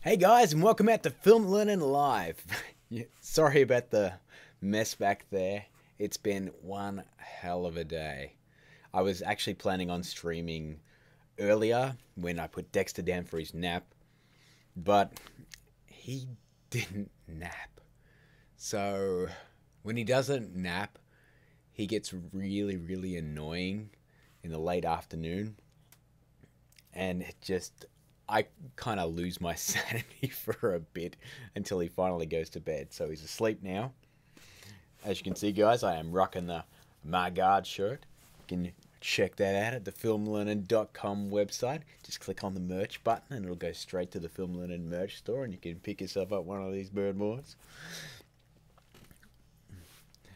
Hey guys, and welcome out to Film Learnin Live. Sorry about the mess back there. It's been one hell of a day. I was actually planning on streaming earlier when I put Dexter down for his nap, but he didn't nap. So when he doesn't nap, he gets really annoying in the late afternoon, and I kind of lose my sanity for a bit until he finally goes to bed. So he's asleep now. As you can see, guys, I am rocking the My God shirt. You can check that out at the filmlearnin.com website. Just click on the merch button and it'll go straight to the Film Learnin merch store and you can pick yourself up one of these bird boards.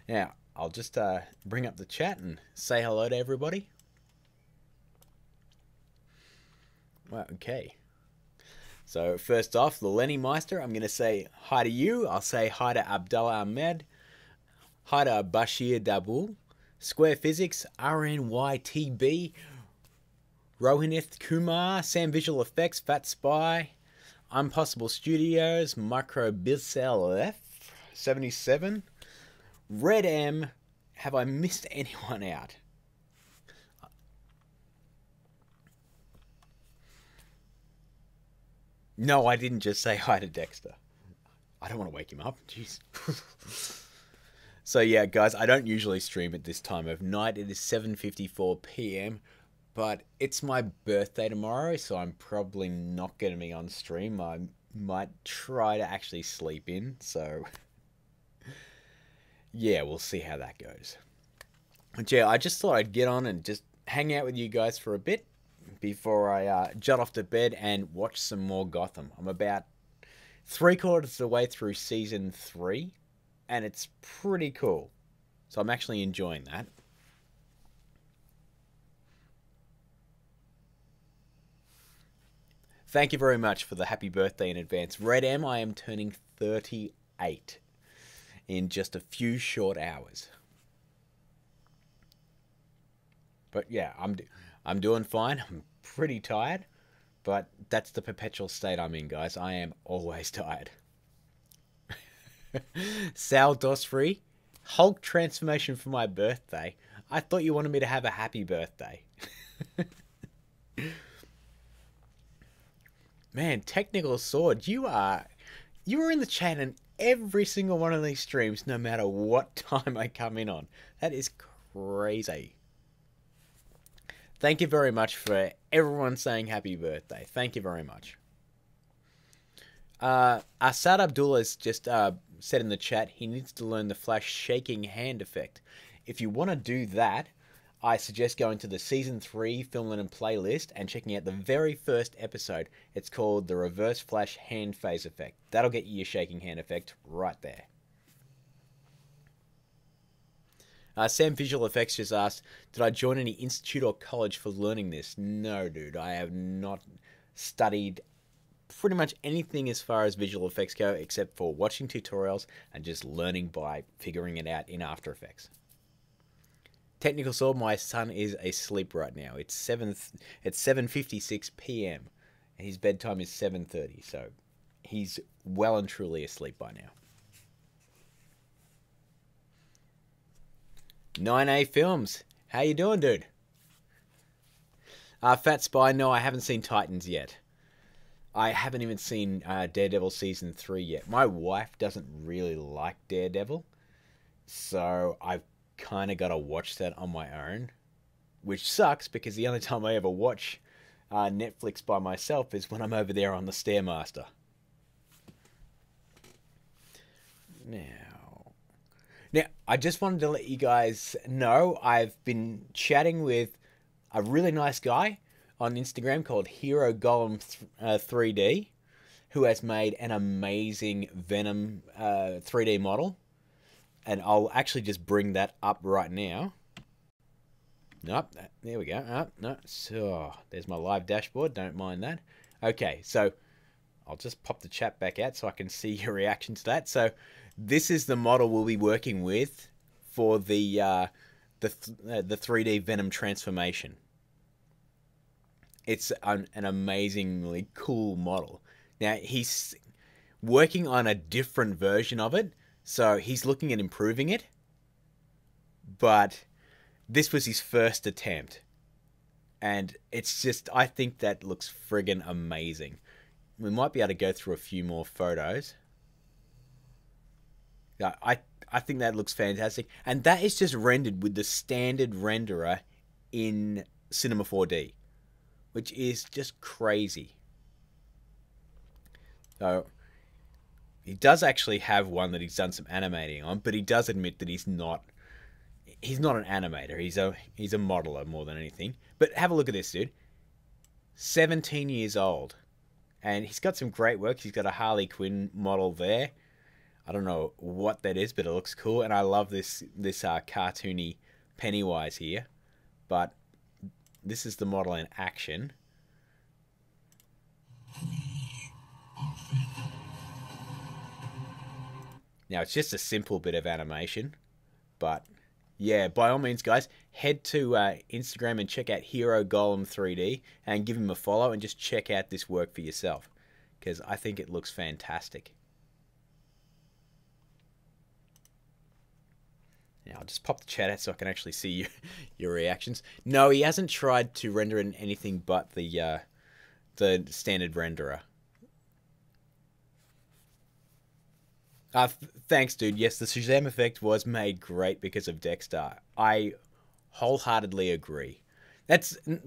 Now, I'll just bring up the chat and say hello to everybody. Well, okay. So first off, the Lenny Meister, I'm going to say hi to you. I'll say hi to Abdullah Ahmed. Hi to Bashir Dabul. Square Physics, RNYTB. Rohinith Kumar. Sam Visual Effects, Fat Spy. Impossible Studios. Micro Bissell F. 77. Red M. Have I missed anyone out? No, I didn't just say hi to Dexter. I don't want to wake him up. Jeez. So yeah, guys, I don't usually stream at this time of night. It is 7:54 p.m. But it's my birthday tomorrow, so I'm probably not going to be on stream. I might try to actually sleep in. So yeah, we'll see how that goes. But yeah, I just thought I'd get on and just hang out with you guys for a bit before I jut off to bed and watch some more Gotham. I'm about 3/4 of the way through season 3, and it's pretty cool. So I'm actually enjoying that. Thank you very much for the happy birthday in advance. Red M, I am turning 38 in just a few short hours. But yeah, I'm doing fine. I'm pretty tired, but that's the perpetual state I'm in, guys. I am always tired. Sal Dosfree, Hulk transformation for my birthday. I thought you wanted me to have a happy birthday. Man, Technical Sword, you are in the chat in every single one of these streams, no matter what time I come in on. That is crazy. Thank you very everyone saying happy birthday. Thank you very much. Asad Abdullah has just said in the chat he needs to learn the Flash shaking hand effect. If you want to do that, I suggest going to the Season 3 Film Learnin playlist and checking out the very first episode. It's called the Reverse Flash Hand Phase Effect. That'll get you your shaking hand effect right there. Sam Visual Effects just asked, did I join any institute or college for learning this? No, dude. I have not studied pretty much anything as far as visual effects go, except for watching tutorials and just learning by figuring it out in After Effects. Technical Sword, my son is asleep right now. It's 7:56 p.m. and his bedtime is 7:30, so he's well and truly asleep by now. 9A Films. How you doing, dude? Fat Spy, no, I haven't seen Titans yet. I haven't even seen Daredevil Season 3 yet. My wife doesn't really like Daredevil, so I've kind of got to watch that on my own, which sucks because the only time I ever watch Netflix by myself is when I'm over there on the Stairmaster. Now, I just wanted to let you guys know I've been chatting with a really nice guy on Instagram called Hero Golem 3D, who has made an amazing Venom 3D model. And I'll actually just bring that up right now. Nope, there we go. Oh, no, so there's my live dashboard. Don't mind that. Okay, so I'll just pop the chat back out so I can see your reaction to that. So this is the model we'll be working with for the 3D Venom transformation. It's an amazingly cool model. Now, he's working on a different version of it, so he's looking at improving it, but this was his first attempt. And it's just, I think that looks friggin' amazing. We might be able to go through a few more photos. Yeah, I think that looks fantastic. And that is just rendered with the standard renderer in Cinema 4D, which is just crazy. So, he does actually have one that he's done some animating on, but he does admit that he's not an animator. He's a modeler more than anything. But have a look at this dude. 17 years old. And he's got some great work. He's got a Harley Quinn model there. I don't know what that is, but it looks cool. And I love this cartoony Pennywise here. But this is the model in action. Now, it's just a simple bit of animation. But yeah, by all means, guys, head to Instagram and check out Hero Golem 3D and give him a follow and just check out this work for yourself, because I think it looks fantastic. Now, I'll just pop the chat out so I can actually see your reactions. No, he hasn't tried to render in anything but the standard renderer. Thanks, dude. Yes, the Shazam effect was made great because of Dexter. I wholeheartedly agree.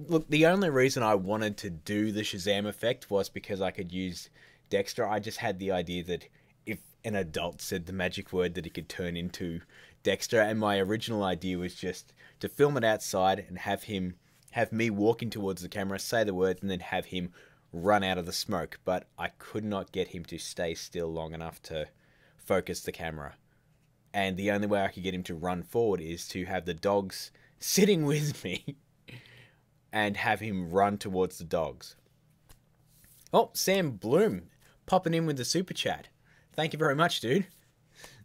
Look, the only reason I wanted to do the Shazam effect was because I could use Dexter. I just had the idea that if an adult said the magic word that he could turn into Dexter, and my original idea was just to film it outside and have me walking towards the camera, say the words, and then have him run out of the smoke. But I could not get him to stay still long enough to focus the camera. And the only way I could get him to run forward is to have the dogs sitting with me and have him run towards the dogs. Oh, Sam Bloom popping in with the super chat. Thank you very much, dude.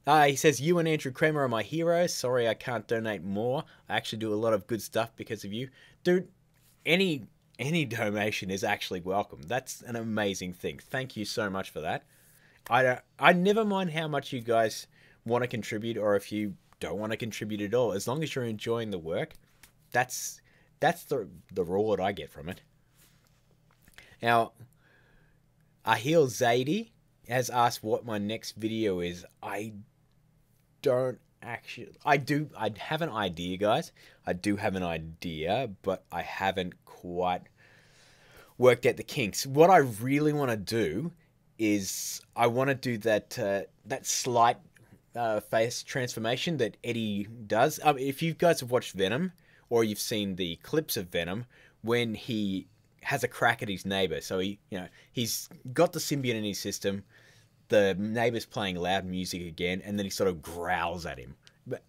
He says, you and Andrew Kramer are my heroes. Sorry I can't donate more. I actually do a lot of good stuff because of you. Dude, any donation is actually welcome. That's an amazing thing. Thank you so much for that. I never mind how much you guys want to contribute, or if you don't want to contribute at all. As long as you're enjoying the work, that's the reward I get from it. Now, Ahil Zaidi has asked what my next video is. I have an idea, guys. I do have an idea, but I haven't quite worked out the kinks. What I really want to do is I want to do that slight face transformation that Eddie does. If you guys have watched Venom, or you've seen the clips of Venom, when he has a crack at his neighbor, so he's got the symbiote in his system, the neighbor's playing loud music again, and then he sort of growls at him,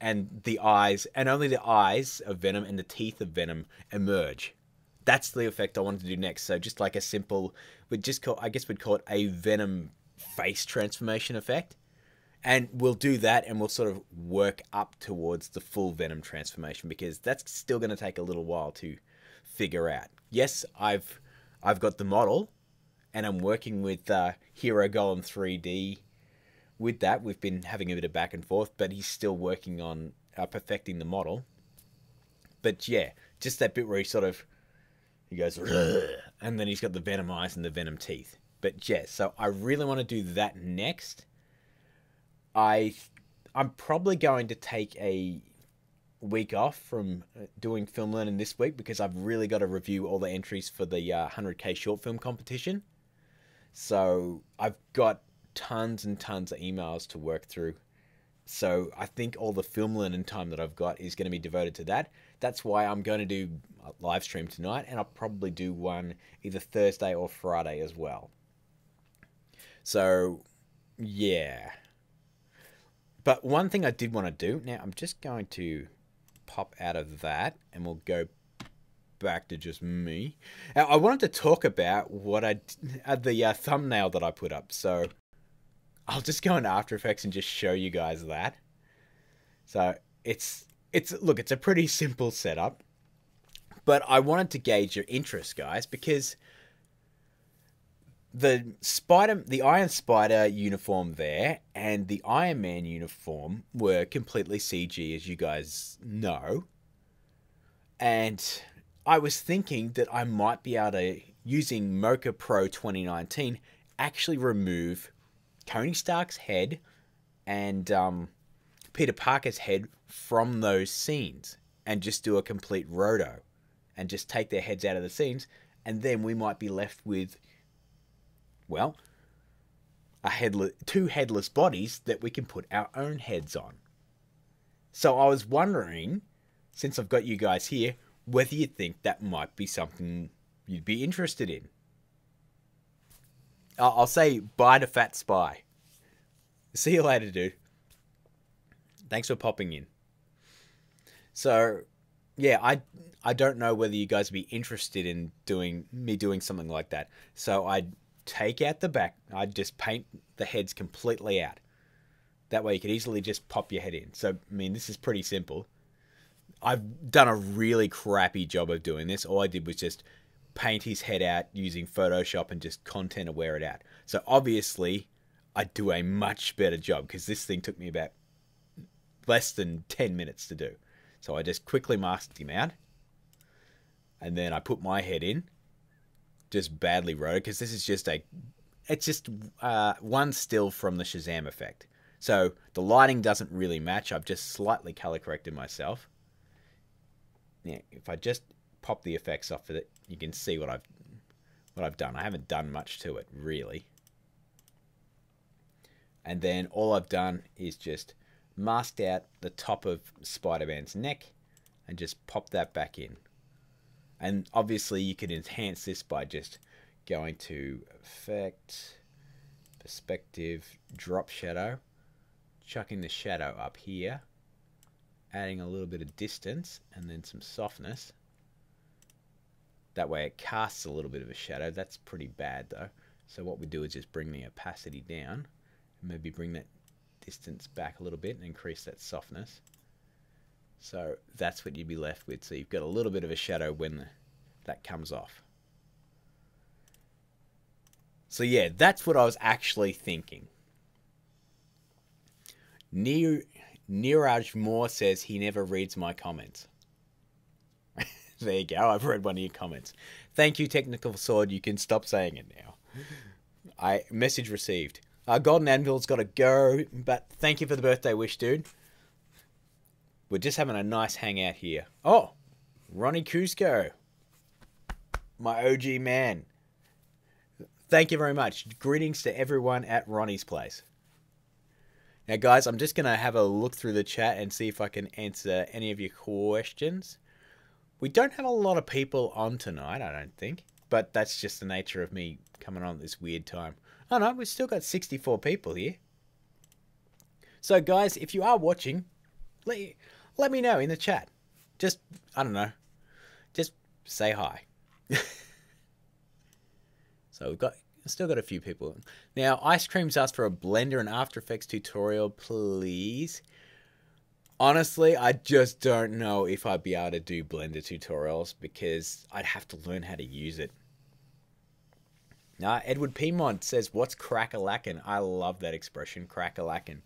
and the eyes, and only the eyes of Venom and the teeth of Venom emerge. That's the effect I wanted to do next. So just like a simple, I guess we'd call it a Venom face transformation effect. And we'll do that, and we'll sort of work up towards the full Venom transformation, because that's still going to take a little while to figure out. Yes, I've got the model, and I'm working with Hero Golem 3D with that. We've been having a bit of back and forth, but he's still working on perfecting the model. But yeah, just that bit where he goes, and then he's got the Venom eyes and the Venom teeth. But yeah, so I really want to do that next. I'm probably going to take a week off from doing Film Learnin this week, because I've really got to review all the entries for the 100K short film competition. So I've got tons and tons of emails to work through. So I think all the Film Learnin time that I've got is going to be devoted to that. That's why I'm going to do a live stream tonight, and I'll probably do one either Thursday or Friday as well. So yeah. But one thing I did want to do, now I'm just going to pop out of that, and we'll go back to just me. Now, I wanted to talk about what the thumbnail that I put up. So I'll just go into After Effects and just show you guys that. So look, it's a pretty simple setup, but I wanted to gauge your interest, guys, because the Iron Spider uniform there and the Iron Man uniform were completely CG, as you guys know. And I was thinking that I might be able to, using Mocha Pro 2019, actually remove Tony Stark's head and Peter Parker's head from those scenes and just do a complete roto and just take their heads out of the scenes, and then we might be left with, well, two headless bodies that we can put our own heads on. So I was wondering, since I've got you guys here, whether you think that might be something you'd be interested in. I'll say bye to Fat Spy. See you later, dude. Thanks for popping in. So, yeah, I don't know whether you guys would be interested in doing something like that. So I'd take out the back. I'd just paint the heads completely out. That way you could easily just pop your head in. So, I mean, this is pretty simple. I've done a really crappy job of doing this. All I did was just paint his head out using Photoshop and just content aware it out. So obviously, I'd do a much better job because this thing took me about less than 10 minutes to do. So I just quickly masked him out. And then I put my head in. Just badly wrote it because this is just it's just one still from the Shazam effect. So the lighting doesn't really match. I've just slightly color corrected myself. Yeah, if I just pop the effects off of it, you can see what I've done. I haven't done much to it, really. And then all I've done is just masked out the top of Spider-Man's neck and just pop that back in. And obviously you can enhance this by just going to Effect, Perspective, Drop Shadow, chucking the shadow up here, adding a little bit of distance and then some softness. That way it casts a little bit of a shadow. That's pretty bad though. So what we do is just bring the opacity down and maybe bring that distance back a little bit and increase that softness. So that's what you'd be left with. So you've got a little bit of a shadow when that comes off. So yeah, that's what I was actually thinking. Neeraj Moore says he never reads my comments. There you go. I've read one of your comments. Thank you, Technical Sword. You can stop saying it now. Message received. Golden Anvil's got to go, but thank you for the birthday wish, dude. We're just having a nice hangout here. Oh, Ronnie Cusco. My OG man. Thank you very much. Greetings to everyone at Ronnie's place. Now, guys, I'm just going to have a look through the chat and see if I can answer any of your questions. We don't have a lot of people on tonight, I don't think. But that's just the nature of me coming on at this weird time. Oh, no, we've still got 64 people here. So, guys, if you are watching, let me know in the chat. Just, I don't know, just say hi. So we've still got a few people. Now, Ice Cream's asked for a Blender and After Effects tutorial, please. Honestly, I just don't know if I'd be able to do Blender tutorials because I'd have to learn how to use it. Now, Edward Piedmont says, what's crack-a-lackin'? I love that expression, crack-a-lackin'.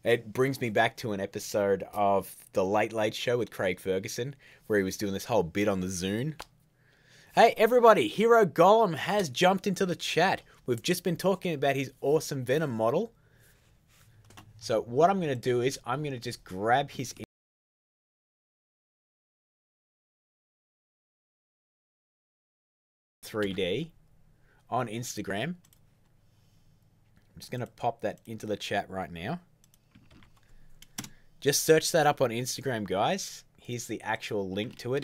It brings me back to an episode of The Late Late Show with Craig Ferguson, where he was doing this whole bit on the Zune. Hey, everybody, Hero Golem has jumped into the chat. We've just been talking about his awesome Venom model. So what I'm going to do is I'm going to just grab his 3D on Instagram. I'm just going to pop that into the chat right now. Just search that up on Instagram, guys. Here's the actual link to it.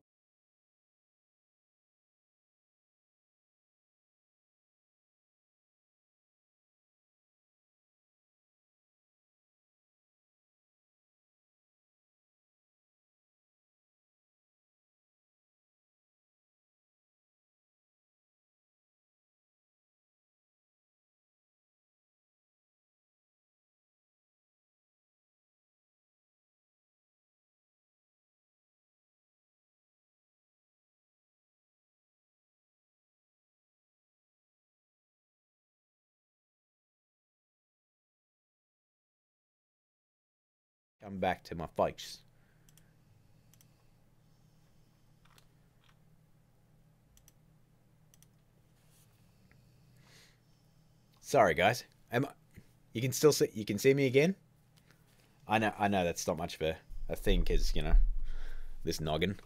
come back to my face. Sorry, guys. You can still see. You can see me again. I know that's not much of a thing because you know this noggin.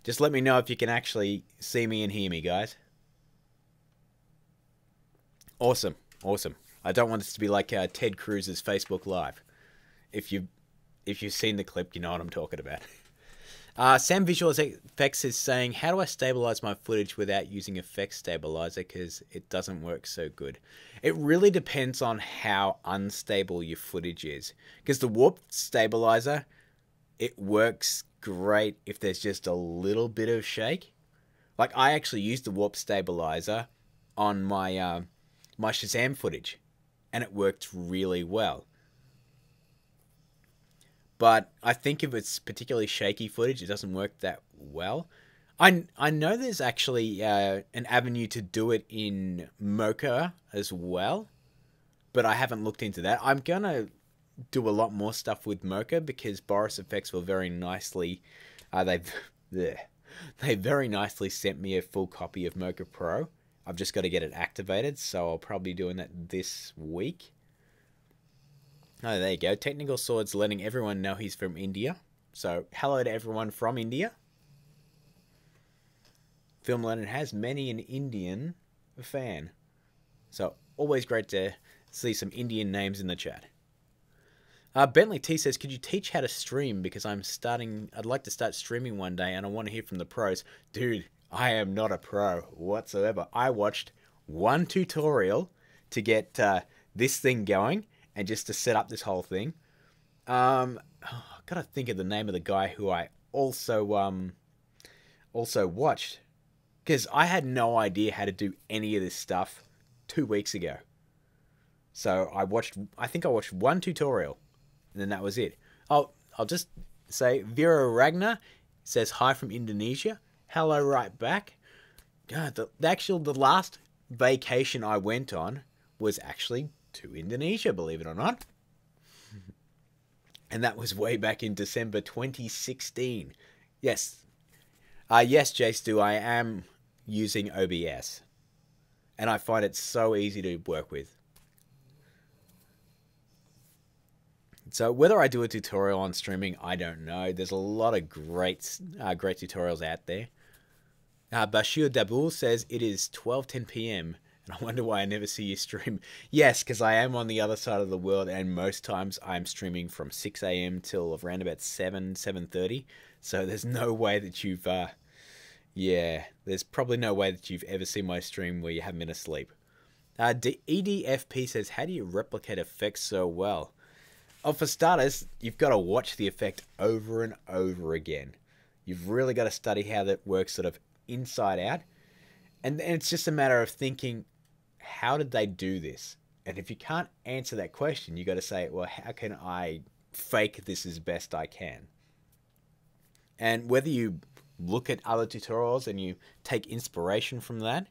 Just let me know if you can actually see me and hear me, guys. Awesome, awesome. I don't want this to be like Ted Cruz's Facebook Live. If you've seen the clip, you know what I'm talking about. Sam Visual Effects is saying, how do I stabilize my footage without using effects stabilizer because it doesn't work so good? It really depends on how unstable your footage is. Because the warp stabilizer, it works great if there's just a little bit of shake. Like I actually used the warp stabilizer on my my Shazam footage, and it worked really well. But I think if it's particularly shaky footage, it doesn't work that well. I know there's actually an avenue to do it in Mocha as well, but I haven't looked into that. I'm gonna do a lot more stuff with Mocha because Boris Effects will very nicely, they very nicely sent me a full copy of Mocha Pro. I've just got to get it activated, so I'll probably be doing that this week. Oh, there you go. Technical Sword's letting everyone know he's from India. So, hello to everyone from India. Film Learnin has many an Indian fan. So, always great to see some Indian names in the chat. Bentley T says, could you teach how to stream? Because I'd like to start streaming one day and I want to hear from the pros. Dude, I am not a pro whatsoever. I watched one tutorial to get this thing going and just to set up this whole thing. I've got to think of the name of the guy who I also watched. Because I had no idea how to do any of this stuff 2 weeks ago. So I think I watched one tutorial. And then that was it. I'll just say Vera Ragnar says hi from Indonesia. Hello right back. God, the last vacation I went on was actually to Indonesia, believe it or not. And that was way back in December 2016. Yes. Yes, J-Stu, I am using OBS. And I find it so easy to work with. So whether I do a tutorial on streaming, I don't know. There's a lot of great tutorials out there. Bashir Dabul says it is 12:10 p.m. and I wonder why I never see you stream. Yes, because I am on the other side of the world, and most times I'm streaming from 6 a.m. till around about 7:30. So there's no way that you've, there's probably no way that you've ever seen my stream where you haven't been asleep. EDFP says, how do you replicate effects so well? Oh, for starters, you've got to watch the effect over and over again. You've really got to study how that works sort of inside out. And it's just a matter of thinking, how did they do this? And if you can't answer that question, you got to say, well, how can I fake this as best I can? And whether you look at other tutorials and you take inspiration from that,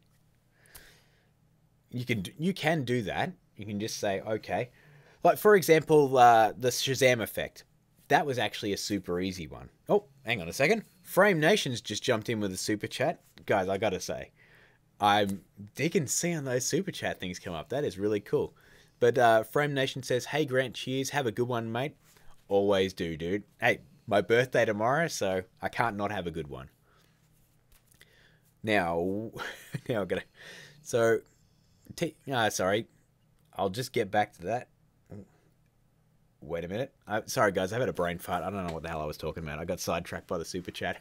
you can do that. You can just say, okay, like for example, the Shazam effect. That was actually a super easy one. Oh, hang on a second. Frame Nations just jumped in with a super chat. Guys, I gotta say, I'm digging seeing those super chat things come up. That is really cool. But Frame Nation says, hey Grant, cheers. Have a good one, mate. Always do, dude. Hey, my birthday tomorrow, so I can't not have a good one. Now I'm gonna... So, sorry. I'll just get back to that. Wait a minute. Sorry, guys. I've had a brain fart. I don't know what the hell I was talking about. I got sidetracked by the super chat.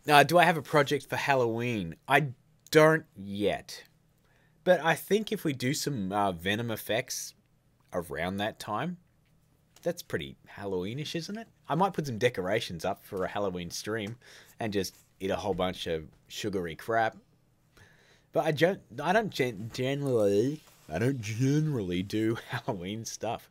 Do I have a project for Halloween? I don't yet. But I think if we do some Venom effects around that time, that's pretty Halloweenish, isn't it? I might put some decorations up for a Halloween stream and just eat a whole bunch of sugary crap. But I don't generally do Halloween stuff.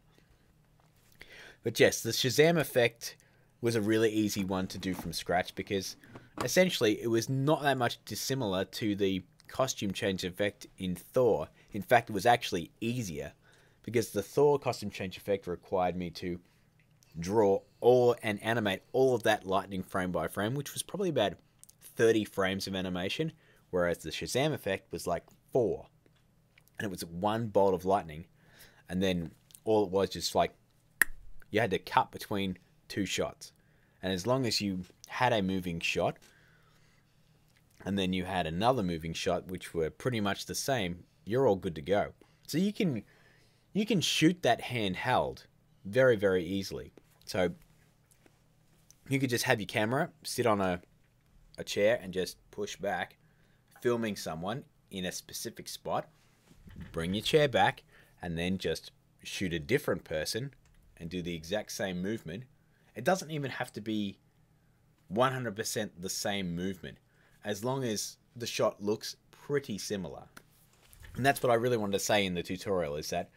But yes, the Shazam effect was a really easy one to do from scratch because essentially it was not that much dissimilar to the costume change effect in Thor. In fact, it was actually easier because the Thor costume change effect required me to draw all and animate all of that lightning frame by frame, which was probably about 30 frames of animation, whereas the Shazam effect was like 4. And it was one bolt of lightning, and then all it was just like you had to cut between 2 shots. And as long as you had a moving shot, and then you had another moving shot, which were pretty much the same, you're all good to go. So you can shoot that handheld very, very easily. So you could just have your camera sit on a chair and just push back, filming someone in a specific spot, bring your chair back, and then just shoot a different person and do the exact same movement. It doesn't even have to be 100% the same movement, as long as the shot looks pretty similar. And that's what I really wanted to say in the tutorial, is that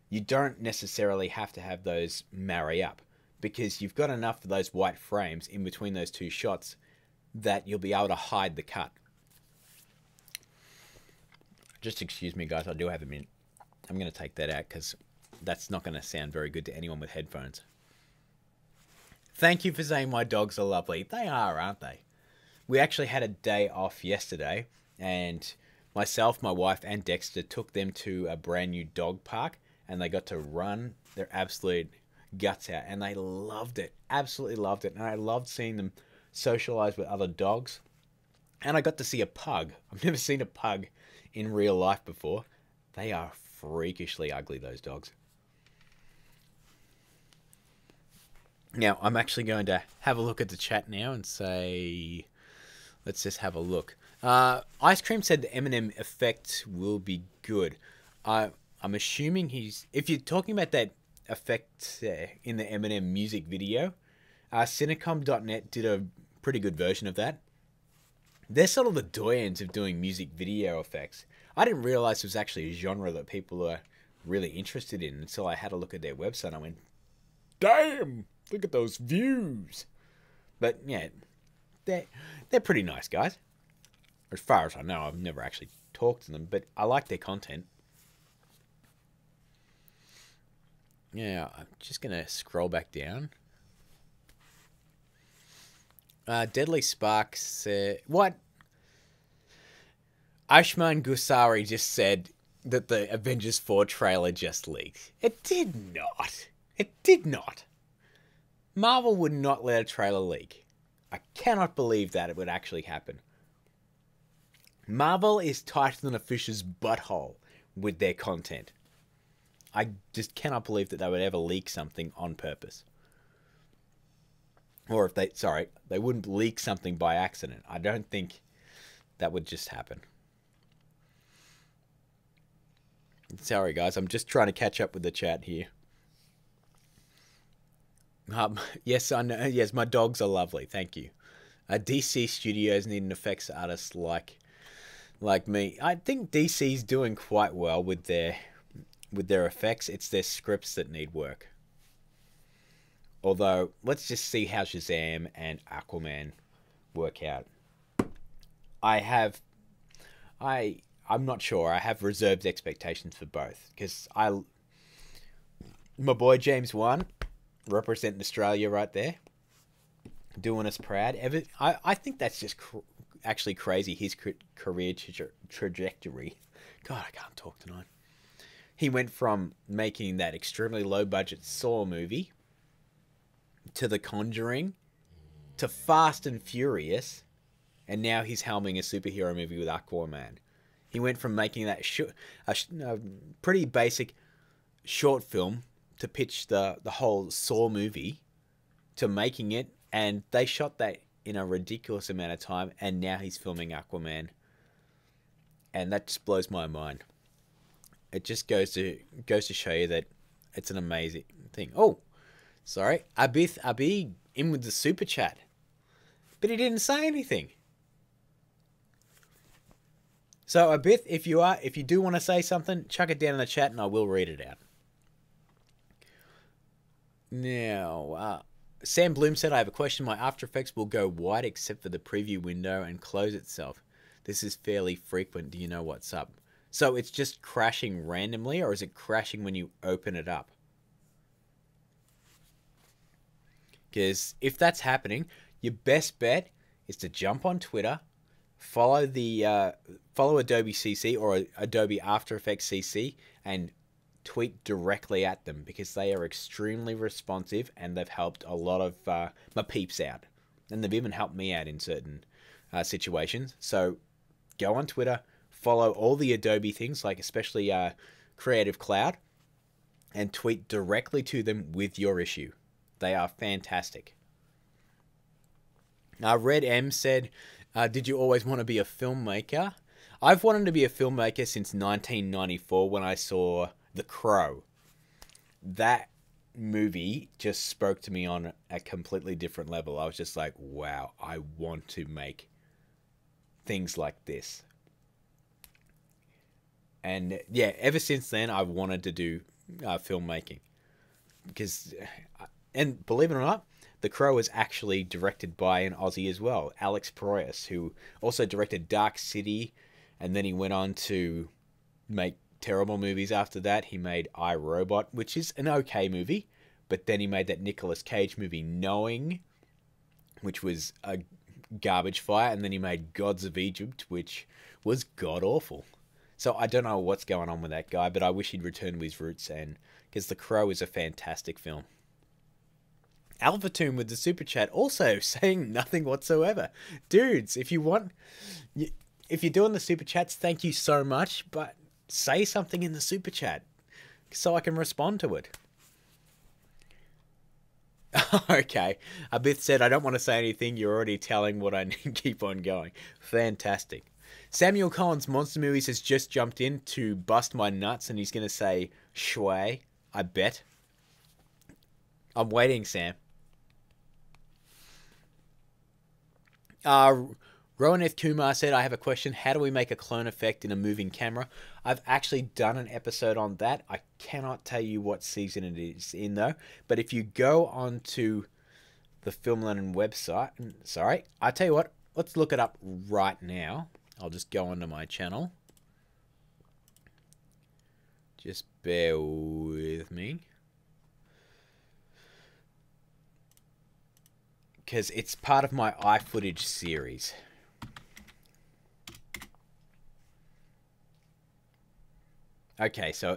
you don't necessarily have to have those marry up, because you've got enough of those white frames in between those 2 shots that you'll be able to hide the cut. Just excuse me, guys, I do have a minute. I'm going to take that out because that's not going to sound very good to anyone with headphones. Thank you for saying my dogs are lovely. They are, aren't they? We actually had a day off yesterday, and myself, my wife, and Dexter took them to a brand new dog park, and they got to run their absolute guts out, and they loved it. Absolutely loved it. And I loved seeing them socialize with other dogs. And I got to see a pug. I've never seen a pug in real life before. They are freakishly ugly, those dogs. Now, I'm actually going to have a look at the chat now and say, let's just have a look. Ice Cream said the Eminem effect will be good. I'm assuming if you're talking about that effect in the Eminem music video, Cinecom.net did a pretty good version of that. They're sort of the doyens of doing music video effects. I didn't realize it was actually a genre that people are really interested in until I had a look at their website and I went, damn, look at those views. But yeah, they're pretty nice guys. As far as I know, I've never actually talked to them, but I like their content. Yeah, I'm just going to scroll back down. Deadly Sparks, what? Ashman Gusari just said that the Avengers 4 trailer just leaked. It did not. It did not. Marvel would not let a trailer leak. I cannot believe that it would actually happen. Marvel is tighter than a fish's butthole with their content. I just cannot believe that they would ever leak something on purpose. Or if they wouldn't leak something by accident. I don't think that would just happen. Sorry guys, I'm just trying to catch up with the chat here. Yes, I know. Yes, my dogs are lovely. Thank you. DC Studios need an effects artist like me. I think DC's doing quite well with their effects. It's their scripts that need work. Although, let's just see how Shazam and Aquaman work out. I'm not sure. I have reserved expectations for both. Because my boy James Wan, representing Australia right there. Doing us proud. I think that's just actually crazy, his career trajectory. God, I can't talk tonight. He went from making that extremely low-budget Saw movie to The Conjuring to Fast and Furious, and now he's helming a superhero movie with Aquaman. He went from making that a pretty basic short film to pitch the whole Saw movie to making it, and they shot that in a ridiculous amount of time, and now he's filming Aquaman. And that just blows my mind. It just goes to show you that it's an amazing thing. Oh, sorry, Abith in with the super chat, but he didn't say anything. So Abith, if you do want to say something, chuck it down in the chat and I will read it out. Now, Sam Bloom said, I have a question. My After Effects will go white except for the preview window and close itself. This is fairly frequent. Do you know what's up? So it's just crashing randomly, or is it crashing when you open it up? Because if that's happening, your best bet is to jump on Twitter, follow Adobe CC or Adobe After Effects CC, and tweet directly at them, because they are extremely responsive and they've helped a lot of my peeps out, and they've even helped me out in certain situations. So go on Twitter, follow all the Adobe things, like especially Creative Cloud, and tweet directly to them with your issue. They are fantastic. Red M said, did you always want to be a filmmaker? I've wanted to be a filmmaker since 1994 when I saw The Crow. That movie just spoke to me on a completely different level. I was just like, wow, I want to make things like this. And yeah, ever since then, I've wanted to do filmmaking. Because, and believe it or not, The Crow was actually directed by an Aussie as well, Alex Proyas, who also directed Dark City, and then he went on to make terrible movies after that. He made I, Robot, which is an okay movie, but then he made that Nicolas Cage movie Knowing, which was a garbage fire, and then he made Gods of Egypt, which was god-awful. So I don't know what's going on with that guy, but I wish he'd return to his roots, and because The Crow is a fantastic film. Alpha Tomb with the super chat also saying nothing whatsoever. Dudes, if you're doing the super chats, thank you so much, but say something in the super chat so I can respond to it. Okay. Abith said, I don't want to say anything. You're already telling what I need to keep on going. Fantastic. Samuel Collins Monster Movies has just jumped in to bust my nuts, and he's going to say Shui, I bet. I'm waiting, Sam. Rowan F. Kumar said, I have a question. How do we make a clone effect in a moving camera? I've actually done an episode on that. I cannot tell you what season it is in, though. But if you go onto the Film Learnin website, sorry, I tell you what, let's look it up right now. I'll just go onto my channel. Just bear with me. Because it's part of my iFootage series. Okay, so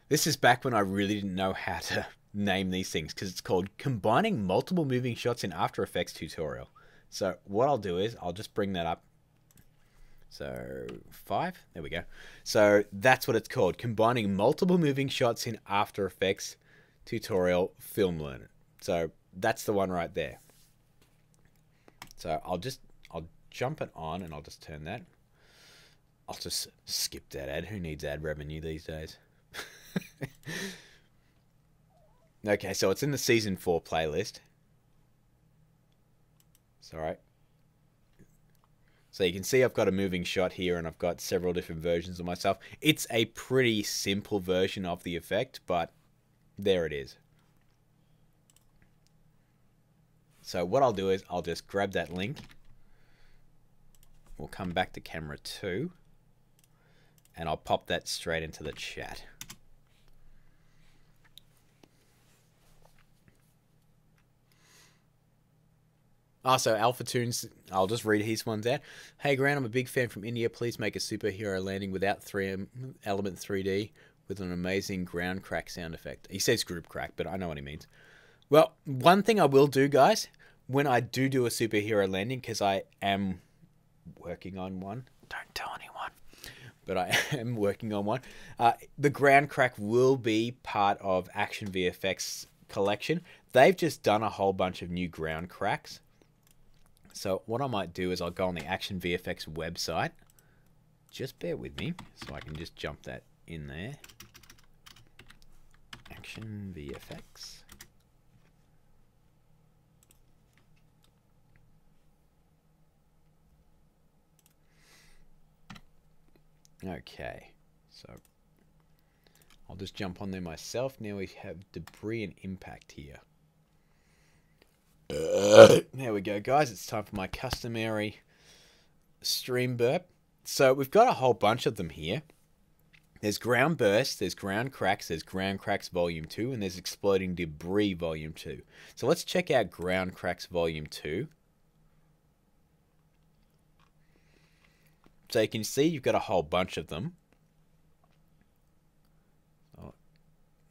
this is back when I really didn't know how to name these things, because it's called Combining Multiple Moving Shots in After Effects Tutorial. So what I'll do is I'll just bring that up. So 5, there we go. So that's what it's called, Combining Multiple Moving Shots in After Effects Tutorial Film Learnin. So that's the one right there. So I'll jump it on, and I'll just turn that. I'll just skip that ad. Who needs ad revenue these days? Okay, so it's in the Season 4 playlist. It's alright. So you can see I've got a moving shot here, and I've got several different versions of myself. It's a pretty simple version of the effect, but there it is. So what I'll do is I'll just grab that link. We'll come back to camera 2. And I'll pop that straight into the chat. Also, Alpha Tunes, I'll just read his ones out. Hey Grant, I'm a big fan from India. Please make a superhero landing without 3M Element 3D with an amazing ground crack sound effect. He says group crack, but I know what he means. Well, one thing I will do, guys, when I do a superhero landing, because I am working on one. Don't tell anyone. But I am working on one. The ground crack will be part of Action VFX collection. They've just done a whole bunch of new ground cracks. So what I might do is I'll go on the Action VFX website. Just bear with me so I can just jump that in there. Action VFX. Okay, so I'll just jump on there myself. Now we have debris and impact here. There we go, guys. It's time for my customary stream burp. So we've got a whole bunch of them here. There's Ground Burst, there's Ground Cracks, there's Ground Cracks Volume 2, and there's Exploding Debris Volume 2. So let's check out Ground Cracks Volume 2. So you can see you've got a whole bunch of them. Oh,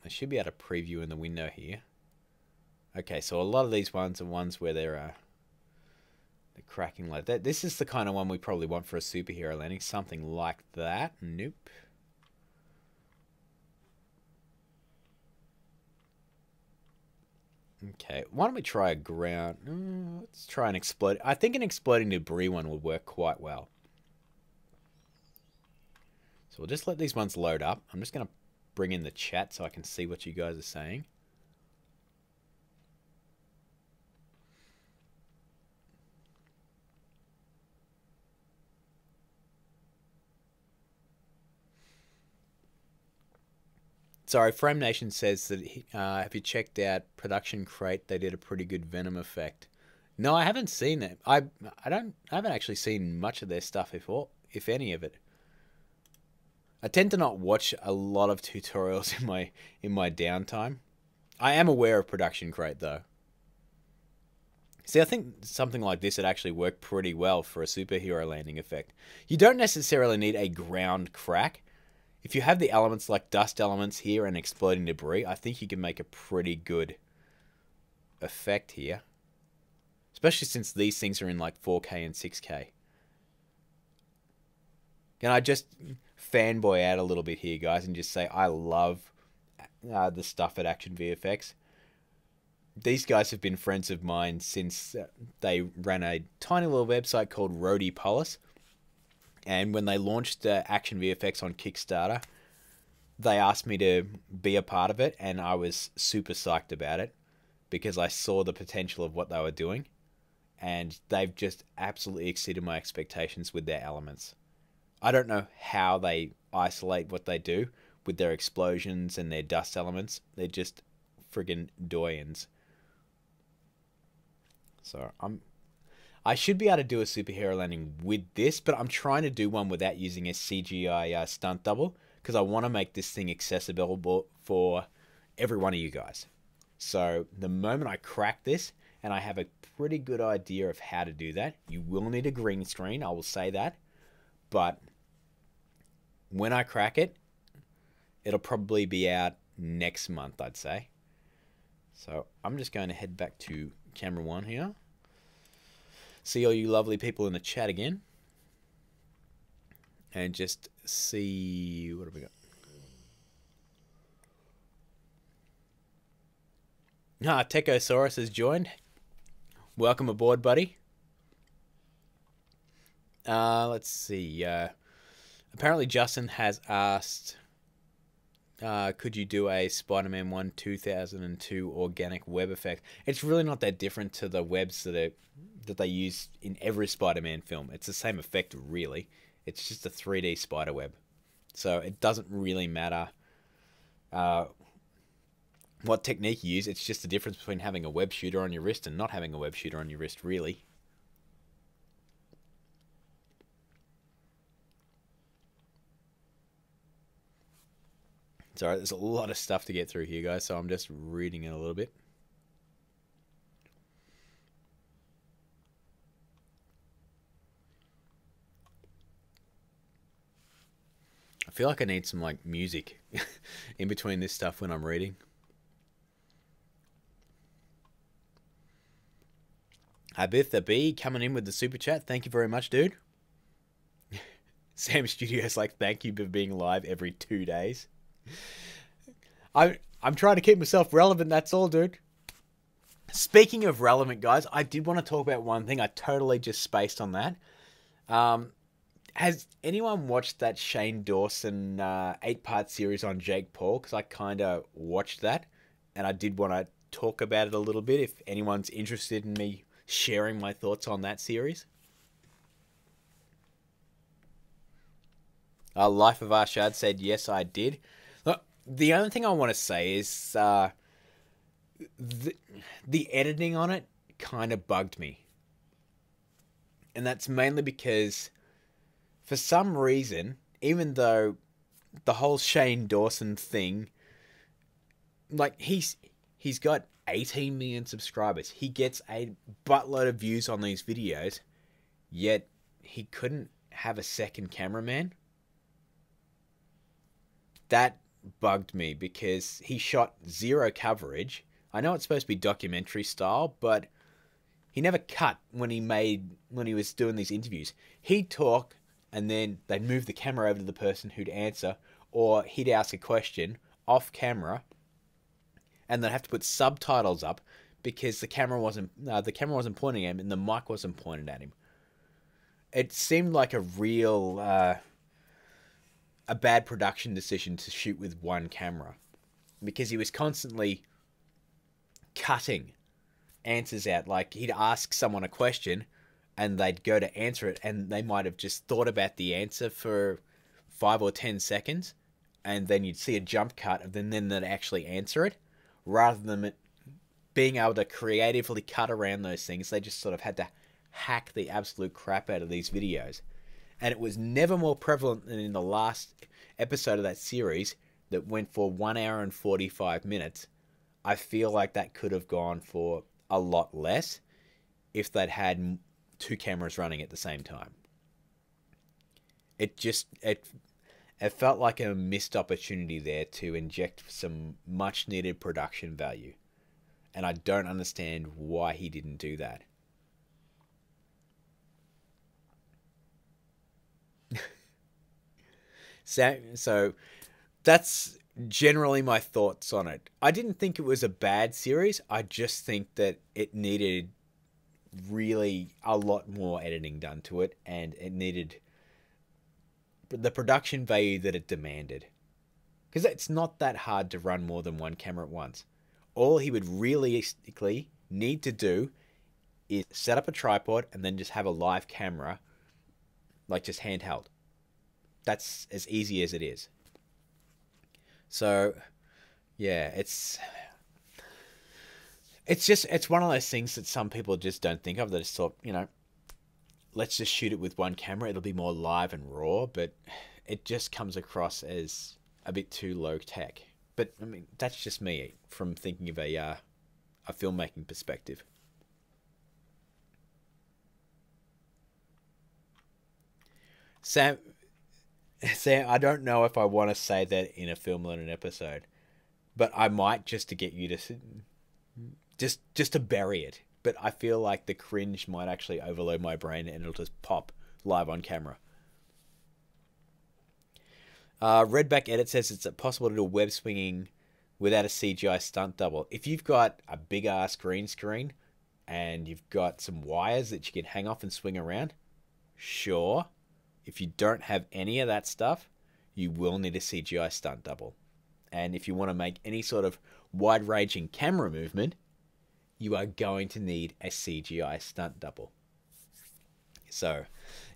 I should be able to preview in the window here. Okay, so a lot of these ones are ones where they're cracking like that. This is the kind of one we probably want for a superhero landing. Something like that. Nope. Okay, why don't we try a ground... let's try an explode... I think an exploding debris one would work quite well. So we'll just let these ones load up. I'm just going to bring in the chat so I can see what you guys are saying. Sorry, Frame Nation says that have you checked out Production Crate? They did a pretty good Venom effect. No, I haven't seen it. I haven't actually seen much of their stuff before, if any of it. I tend to not watch a lot of tutorials in my downtime. I am aware of Production Crate though. See, I think something like this would actually work pretty well for a superhero landing effect. You don't necessarily need a ground crack. If you have the elements like dust elements here and exploding debris, I think you can make a pretty good effect here. Especially since these things are in like 4K and 6K. Can I just fanboy out a little bit here, guys, and just say I love the stuff at Action VFX. These guys have been friends of mine since they ran a tiny little website called Roadie Polis. And when they launched Action VFX on Kickstarter, they asked me to be a part of it, and I was super psyched about it because I saw the potential of what they were doing, and they've just absolutely exceeded my expectations with their elements. I don't know how they isolate what they do with their explosions and their dust elements. They're just friggin' doyens. So I should be able to do a superhero landing with this, but I'm trying to do one without using a CGI stunt double because I want to make this thing accessible for every one of you guys. So the moment I crack this, and I have a pretty good idea of how to do that, you will need a green screen, I will say that, but when I crack it, it'll probably be out next month, I'd say. So I'm just going to head back to camera 1 here. See all you lovely people in the chat again. And just see... what have we got? Techosaurus has joined. Welcome aboard, buddy. Let's see. Apparently Justin has asked... could you do a Spider-Man 1 2002 organic web effect? It's really not that different to the webs that they use in every Spider-Man film. It's the same effect, really. It's just a 3D spider web. So it doesn't really matter what technique you use. It's just the difference between having a web shooter on your wrist and not having a web shooter on your wrist, really. Sorry, there's a lot of stuff to get through here, guys, so I'm just reading it a little bit. I feel like I need some like music in between this stuff when I'm reading. Abith the B coming in with the super chat. Thank you very much, dude. Sam Studios like, thank you for being live every 2 days. I'm trying to keep myself relevant, that's all, dude. Speaking of relevant, guys, I did want to talk about one thing. I totally just spaced on that. Has anyone watched that Shane Dawson 8-part series on Jake Paul? Because I kind of watched that, and I did want to talk about it a little bit if anyone's interested in me sharing my thoughts on that series. Life of Arshad said, yes, I did. Look, the only thing I want to say is the editing on it kind of bugged me. And that's mainly because for some reason, even though the whole Shane Dawson thing, like he's got 18 million subscribers. He gets a buttload of views on these videos, yet he couldn't have a second cameraman. That bugged me because he shot zero coverage. I know it's supposed to be documentary style, but he never cut when he was doing these interviews. He'd talk and then they'd move the camera over to the person who'd answer, or he'd ask a question off camera and they'd have to put subtitles up because the camera wasn't pointing at him and the mic wasn't pointed at him. It seemed like a real a bad production decision to shoot with one camera, because he was constantly cutting answers out. Like, he'd ask someone a question and they'd go to answer it and they might have just thought about the answer for 5 or 10 seconds, and then you'd see a jump cut and then they'd actually answer it. Rather than it being able to creatively cut around those things, they just sort of had to hack the absolute crap out of these videos. And it was never more prevalent than in the last episode of that series that went for 1 hour and 45 minutes. I feel like that could have gone for a lot less if they'd had 2 cameras running at the same time. It felt like a missed opportunity there to inject some much needed production value. And I don't understand why he didn't do that. So that's generally my thoughts on it. I didn't think it was a bad series. I just think that it needed really a lot more editing done to it, and it needed the production value that it demanded. Because it's not that hard to run more than one camera at once. All he would realistically need to do is set up a tripod and then just have a live camera, like just handheld. That's as easy as it is. So, yeah, it's one of those things that some people just don't think of. They just thought, let's just shoot it with one camera. It'll be more live and raw, but it just comes across as a bit too low tech. But I mean, that's just me from thinking of a filmmaking perspective. Sam, I don't know if I want to say that in a Film Learnin episode, but I might, just to get you to just to bury it. But I feel like the cringe might actually overload my brain and it'll just pop live on camera. Redback Edit says it's possible to do web swinging without a CGI stunt double. If you've got a big ass green screen and you've got some wires that you can hang off and swing around, sure. If you don't have any of that stuff, you will need a CGI stunt double. And if you want to make any sort of wide-ranging camera movement, you are going to need a CGI stunt double. So,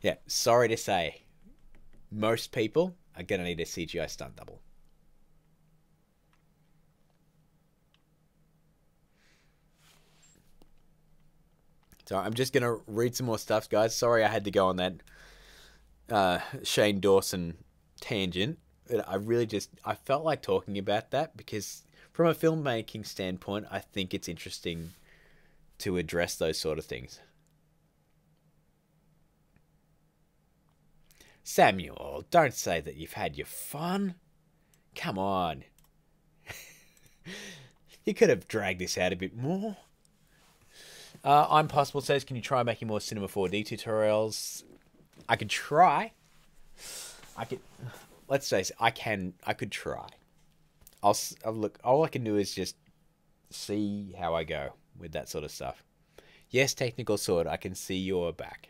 yeah, sorry to say, most people are going to need a CGI stunt double. So I'm just going to read some more stuff, guys. Sorry I had to go on that Shane Dawson tangent. But I felt like talking about that because from a filmmaking standpoint, I think it's interesting to address those sort of things. Samuel, don't say that you've had your fun. Come on. You could have dragged this out a bit more. I'm Possible says, can you try making more Cinema 4D tutorials? I could try. Let's say I could try. I'll look. All I can do is just see how I go with that sort of stuff. Yes, Technical Sword, I can see your back.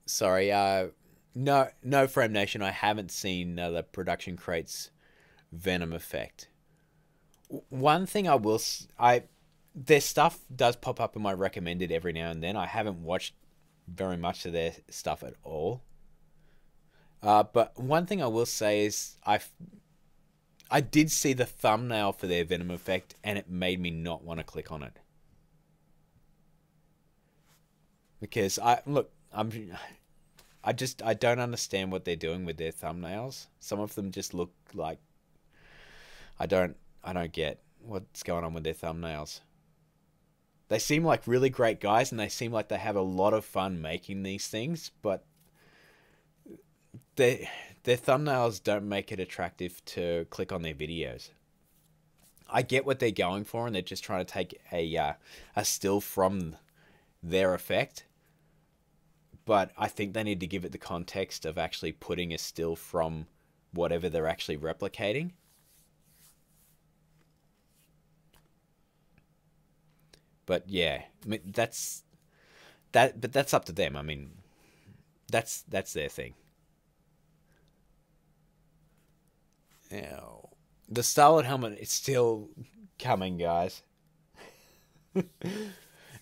Sorry, no Frame Nation, I haven't seen the Production Crate's Venom effect. One thing their stuff does pop up in my recommended every now and then. I haven't watched very much of their stuff at all. But one thing I will say is I did see the thumbnail for their Venom effect and it made me not want to click on it. Because I don't understand what they're doing with their thumbnails. Some of them just look like I don't get what's going on with their thumbnails. They seem like really great guys and they seem like they have a lot of fun making these things, but their thumbnails don't make it attractive to click on their videos. I get what they're going for, and they're just trying to take a still from their effect. But I think they need to give it the context of actually putting a still from whatever they're actually replicating. But yeah, I mean, that's up to them. I mean, that's their thing. Now, the Starlet helmet is still coming, guys.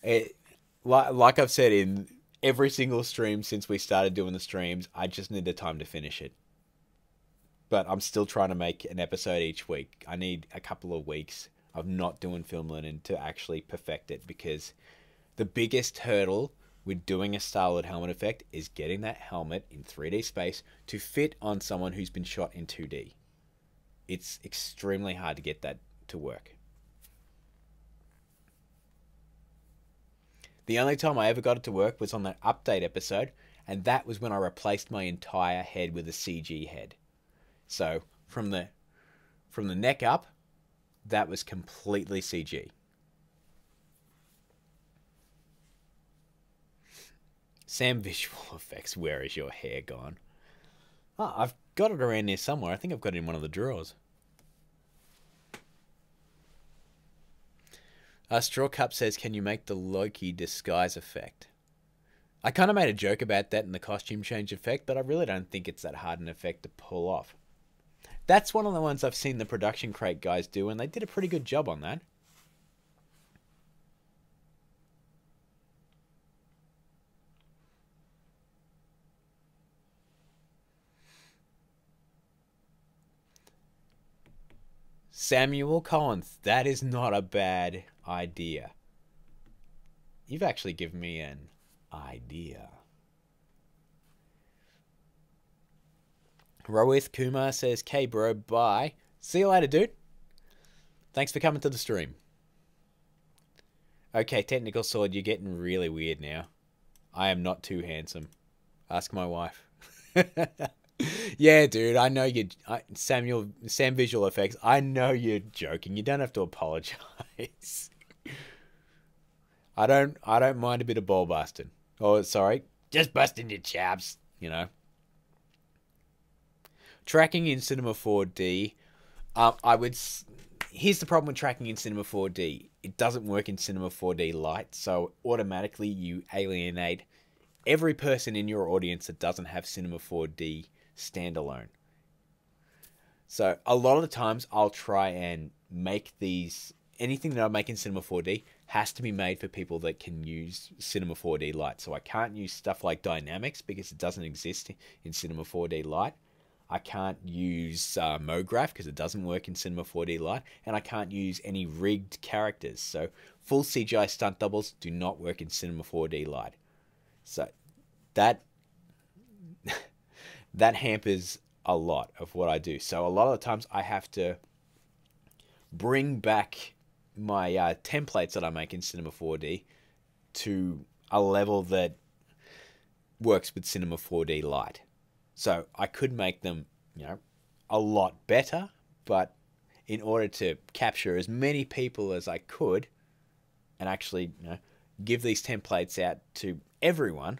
Like I've said in every single stream since we started doing the streams, I just need the time to finish it. But I'm still trying to make an episode each week. I need a couple of weeks of not doing Film Learnin to actually perfect it, because the biggest hurdle with doing a Starlet helmet effect is getting that helmet in 3D space to fit on someone who's been shot in 2D. It's extremely hard to get that to work. The only time I ever got it to work was on that update episode, and that was when I replaced my entire head with a CG head. So from the neck up, that was completely CG. Sam Visual Effects, where is your hair gone? Oh, I've got it around here somewhere. I think I've got it in one of the drawers. Straw Cup says, can you make the Loki disguise effect? I kind of made a joke about that in the costume change effect, but I really don't think it's that hard an effect to pull off. That's one of the ones I've seen the Production Crate guys do, and they did a pretty good job on that. Samuel Collins, that is not a bad idea. You've actually given me an idea. Rohith Kumar says, "K bro, bye. See you later, dude. Thanks for coming to the stream." Okay, Technical Sword, you're getting really weird now. I am not too handsome. Ask my wife. Yeah, dude, I know you... Sam Visual Effects, I know you're joking. You don't have to apologize. I don't mind a bit of ball busting. Oh, sorry. Just busting your chaps, you know. Tracking in Cinema 4D, here's the problem with tracking in Cinema 4D. It doesn't work in Cinema 4D Lite, so automatically you alienate every person in your audience that doesn't have Cinema 4D standalone. So a lot of the times I'll try and make anything that I make in Cinema 4D has to be made for people that can use Cinema 4D Lite. So I can't use stuff like dynamics because it doesn't exist in Cinema 4D Lite. I can't use MoGraph because it doesn't work in Cinema 4D Lite, and I can't use any rigged characters. So full CGI stunt doubles do not work in Cinema 4D Lite. So that hampers a lot of what I do. So a lot of the times I have to bring back my templates that I make in Cinema 4D to a level that works with Cinema 4D Lite. So I could make them, a lot better, but in order to capture as many people as I could and actually, give these templates out to everyone,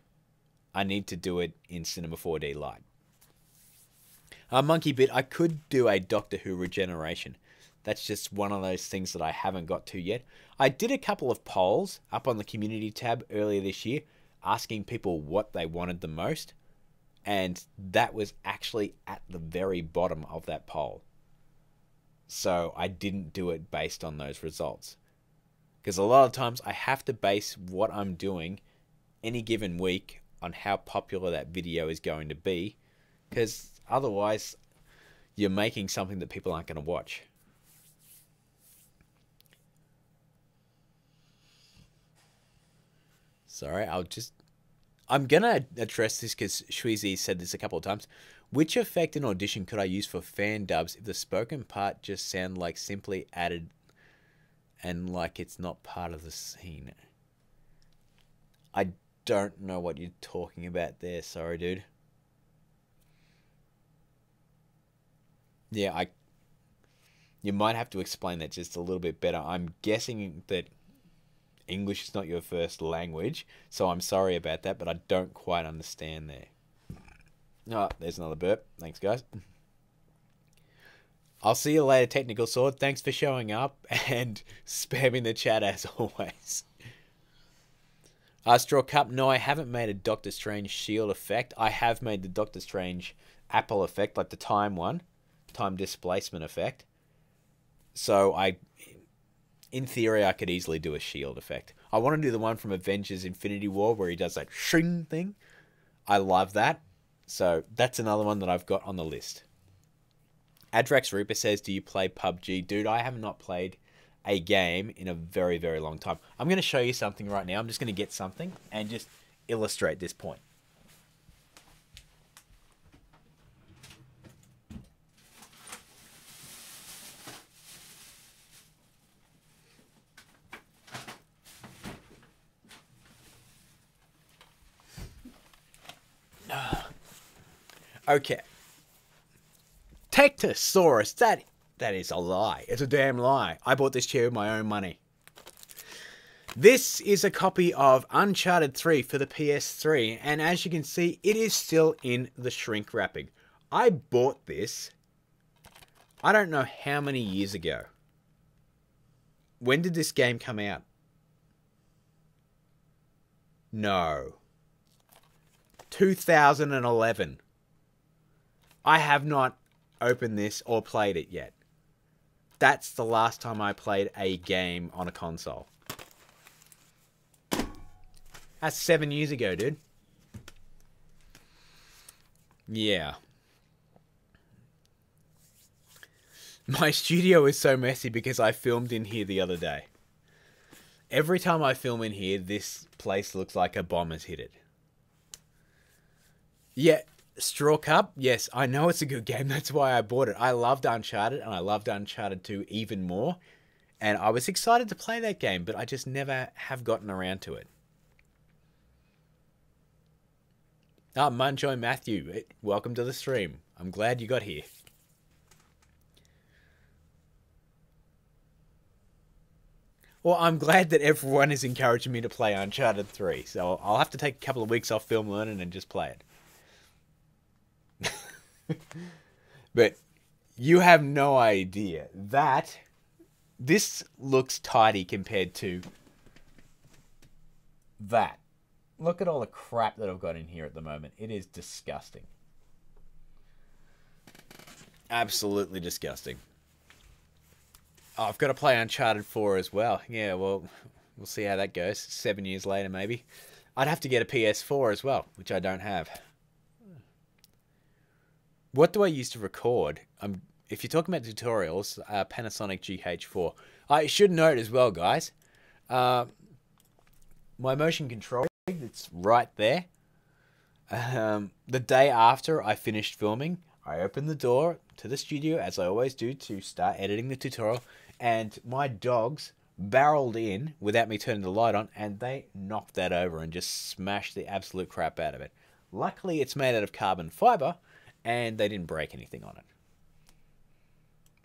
I need to do it in Cinema 4D Lite. Monkey Bit, I could do a Doctor Who regeneration. That's just one of those things that I haven't got to yet. I did a couple of polls up on the community tab earlier this year, asking people what they wanted the most. And that was actually at the very bottom of that poll. So I didn't do it based on those results. Because a lot of times I have to base what I'm doing any given week on how popular that video is going to be. Because otherwise you're making something that people aren't going to watch. Sorry, I'll just I'm gonna address this because Shweezy said this a couple of times. Which effect in Audition could I use for fan dubs if the spoken part just sound like simply added and like it's not part of the scene? I don't know what you're talking about there. Sorry, dude. Yeah, you might have to explain that just a little bit better. I'm guessing that English is not your first language, so I'm sorry about that, but I don't quite understand there. Oh, there's another burp. Thanks, guys. I'll see you later, Technical Sword. Thanks for showing up and spamming the chat as always. Straw Cup, no, I haven't made a Doctor Strange shield effect. I have made the Doctor Strange Apple effect, like the time one. Time displacement effect. So in theory, I could easily do a shield effect. I want to do the one from Avengers Infinity War where he does that shing thing. I love that. So that's another one that I've got on the list. Adrax Reaper says, do you play PUBG? Dude, I have not played a game in a very, very long time. I'm going to show you something right now. I'm just going to get something and just illustrate this point. Okay. Tectosaurus, that is a lie. It's a damn lie. I bought this chair with my own money. This is a copy of Uncharted 3 for the PS3, and as you can see, it is still in the shrink wrapping. I bought this, I don't know how many years ago. When did this game come out? No. 2011. I have not opened this or played it yet. That's the last time I played a game on a console. That's 7 years ago, dude. Yeah. My studio is so messy because I filmed in here the other day. Every time I film in here, this place looks like a bomb has hit it. Yeah, Straw Cup, yes, I know it's a good game. That's why I bought it. I loved Uncharted, and I loved Uncharted 2 even more. And I was excited to play that game, but I just never have gotten around to it. Ah, Munjoy Matthew, welcome to the stream. I'm glad you got here. Well, I'm glad that everyone is encouraging me to play Uncharted 3, so I'll have to take a couple of weeks off Film Learnin and just play it. But you have no idea that this looks tidy compared to that. Look at all the crap that I've got in here at the moment. It is disgusting. Absolutely disgusting. Oh, I've got to play Uncharted 4 as well. Yeah, well, we'll see how that goes. 7 years later, maybe. I'd have to get a PS4 as well, which I don't have. What do I use to record? If you're talking about tutorials, Panasonic GH4. I should note as well, guys, my motion control, it's right there. The day after I finished filming, I opened the door to the studio, as I always do, to start editing the tutorial, and my dogs barreled in without me turning the light on, and they knocked that over and just smashed the absolute crap out of it. Luckily, it's made out of carbon fiber, and they didn't break anything on it.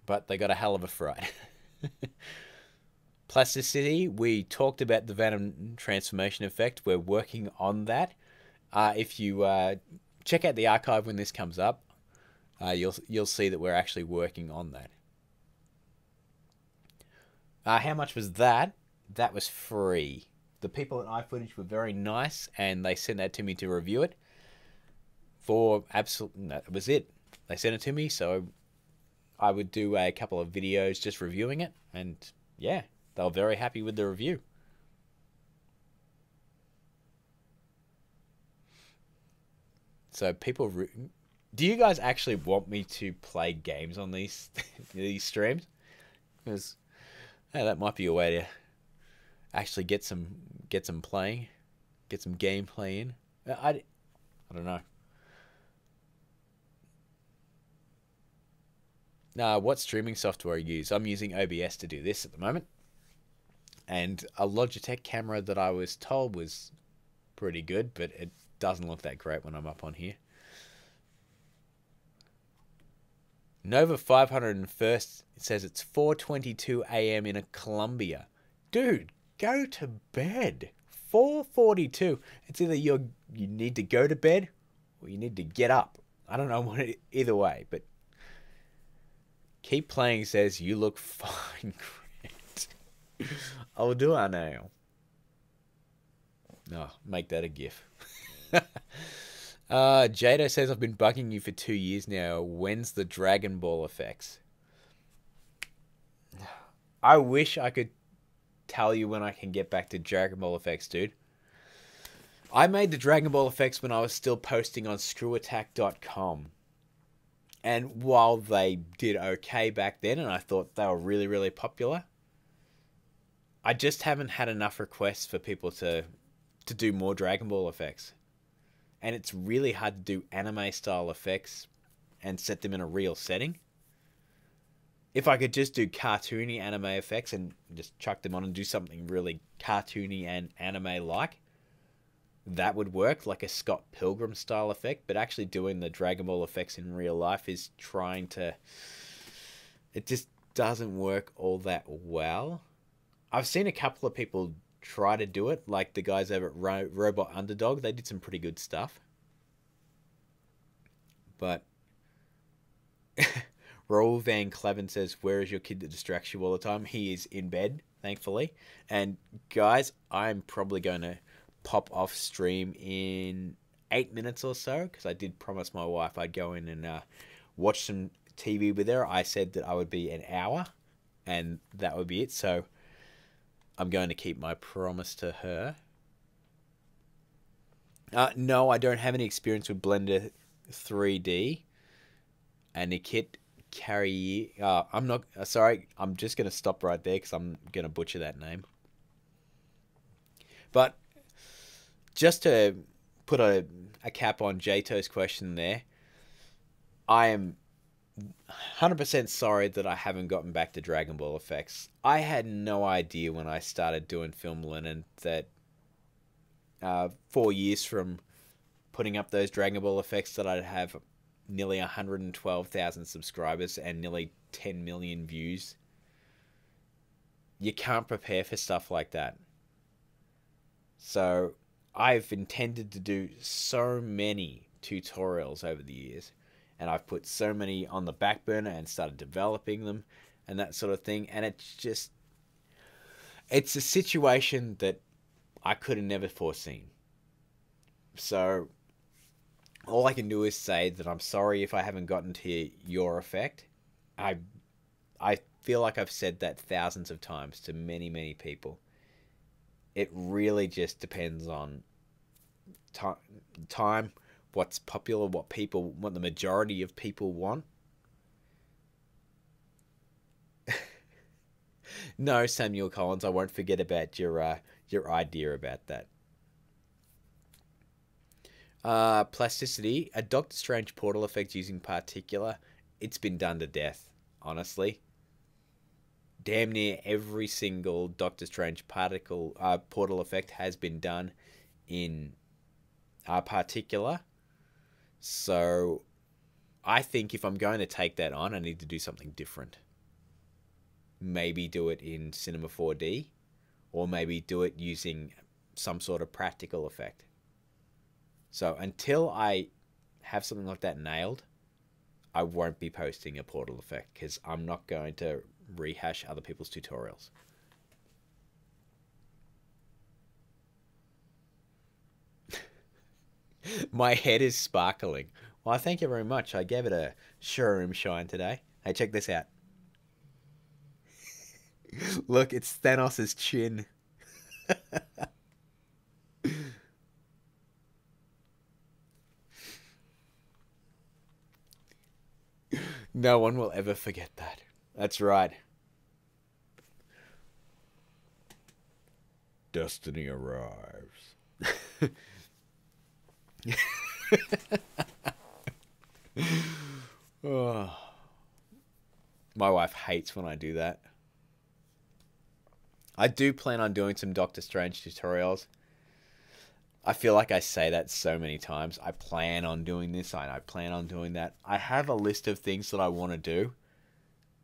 But they got a hell of a fright. Plasticity, we talked about the Venom transformation effect. We're working on that. If you check out the archive when this comes up, you'll see that we're actually working on that. How much was that? That was free. The people at iFootage were very nice, and they sent that to me to review it. That was it. They sent it to me, so I would do a couple of videos just reviewing it, and yeah, they were very happy with the review. So people, do you guys actually want me to play games on these these streams? Because that might be a way to actually get some playing, get some gameplay in. I don't know. What streaming software I use? I'm using OBS to do this at the moment. And a Logitech camera that I was told was pretty good, but it doesn't look that great when I'm up on here. Nova 501st, it says it's 4:22 a.m. in Colombia. Dude, go to bed. 4:42. It's either you need to go to bed or you need to get up. I don't know what either way, but Keep Playing says you look fine, Grant. I'll do it now. No, make that a gif. Jada says I've been bugging you for 2 years now. When's the Dragon Ball effects? I wish I could tell you when I can get back to Dragon Ball effects, dude. I made the Dragon Ball effects when I was still posting on screwattack.com. And while they did okay back then, and I thought they were really, really popular, I just haven't had enough requests for people to do more Dragon Ball effects. And it's really hard to do anime style effects and set them in a real setting. If I could just do cartoony anime effects and just chuck them on and do something really cartoony and anime-like, that would work, like a Scott Pilgrim style effect. But actually doing the Dragon Ball effects in real life is trying to... It just doesn't work all that well. I've seen a couple of people try to do it, like the guys over at Robot Underdog. They did some pretty good stuff. But... Raoul Van Cleven says, where is your kid that distracts you all the time? He is in bed, thankfully. And guys, I'm probably going to pop off stream in 8 minutes or so, because I did promise my wife I'd go in and watch some TV with her. I said that I would be an hour, and that would be it. So I'm going to keep my promise to her. No, I don't have any experience with Blender 3D. And Nikit Carry, I'm not, sorry, I'm just going to stop right there because I'm going to butcher that name. But just to put a cap on Jato's question there, I am 100% sorry that I haven't gotten back to Dragon Ball effects. I had no idea when I started doing Film Learnin that 4 years from putting up those Dragon Ball effects that I'd have nearly 112,000 subscribers and nearly 10 million views. You can't prepare for stuff like that. So I've intended to do so many tutorials over the years, and I've put so many on the back burner and started developing them and that sort of thing. And it's a situation that I could have never foreseen. So all I can do is say that I'm sorry if I haven't gotten to your effect. I feel like I've said that thousands of times to many, many people. It really just depends on time, what's popular, what the majority of people want. No, Samuel Collins, I won't forget about your idea about that. Plasticity, a Doctor Strange portal effect using particular. It's been done to death, honestly. Damn near every single Doctor Strange portal effect has been done in particular. So I think if I'm going to take that on, I need to do something different. Maybe do it in Cinema 4D, or maybe do it using some sort of practical effect. So until I have something like that nailed, I won't be posting a portal effect because I'm not going to rehash other people's tutorials. My head is sparkling. Well, thank you very much. I gave it a showroom shine today. Hey, check this out. Look, it's Thanos' chin. No one will ever forget that. That's right. Destiny arrives. Oh. My wife hates when I do that. I do plan on doing some Doctor Strange tutorials. I feel like I say that so many times. I plan on doing this, I plan on doing that. I have a list of things that I want to do.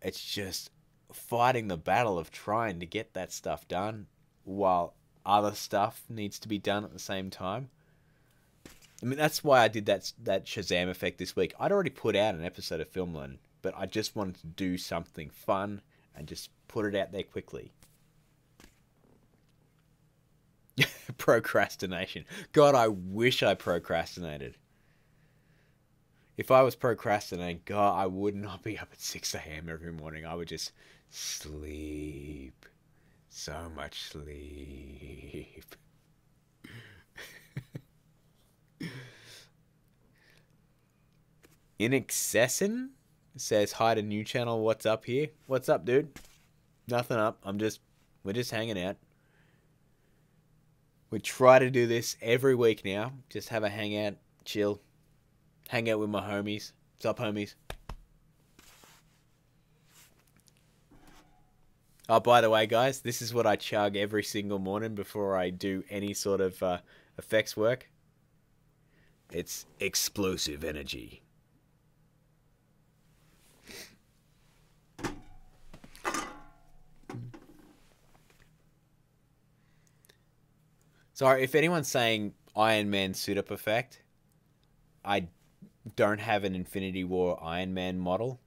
It's just fighting the battle of trying to get that stuff done while other stuff needs to be done at the same time. I mean, that's why I did that Shazam effect this week. I'd already put out an episode of Film Learnin, but I just wanted to do something fun and just put it out there quickly. Procrastination. God, I wish I procrastinated. If I was procrastinating, God, I would not be up at 6 a.m. every morning. I would just sleep. So much sleep. Inaccessin says hi to new channel. What's up here? What's up, dude? Nothing up. We're just hanging out. We try to do this every week now. Just have a hangout, chill, hang out with my homies. What's up, homies? Oh, by the way, guys, this is what I chug every single morning before I do any sort of effects work. It's explosive energy. Sorry, if anyone's saying Iron Man suit-up effect, I don't have an Infinity War Iron Man model,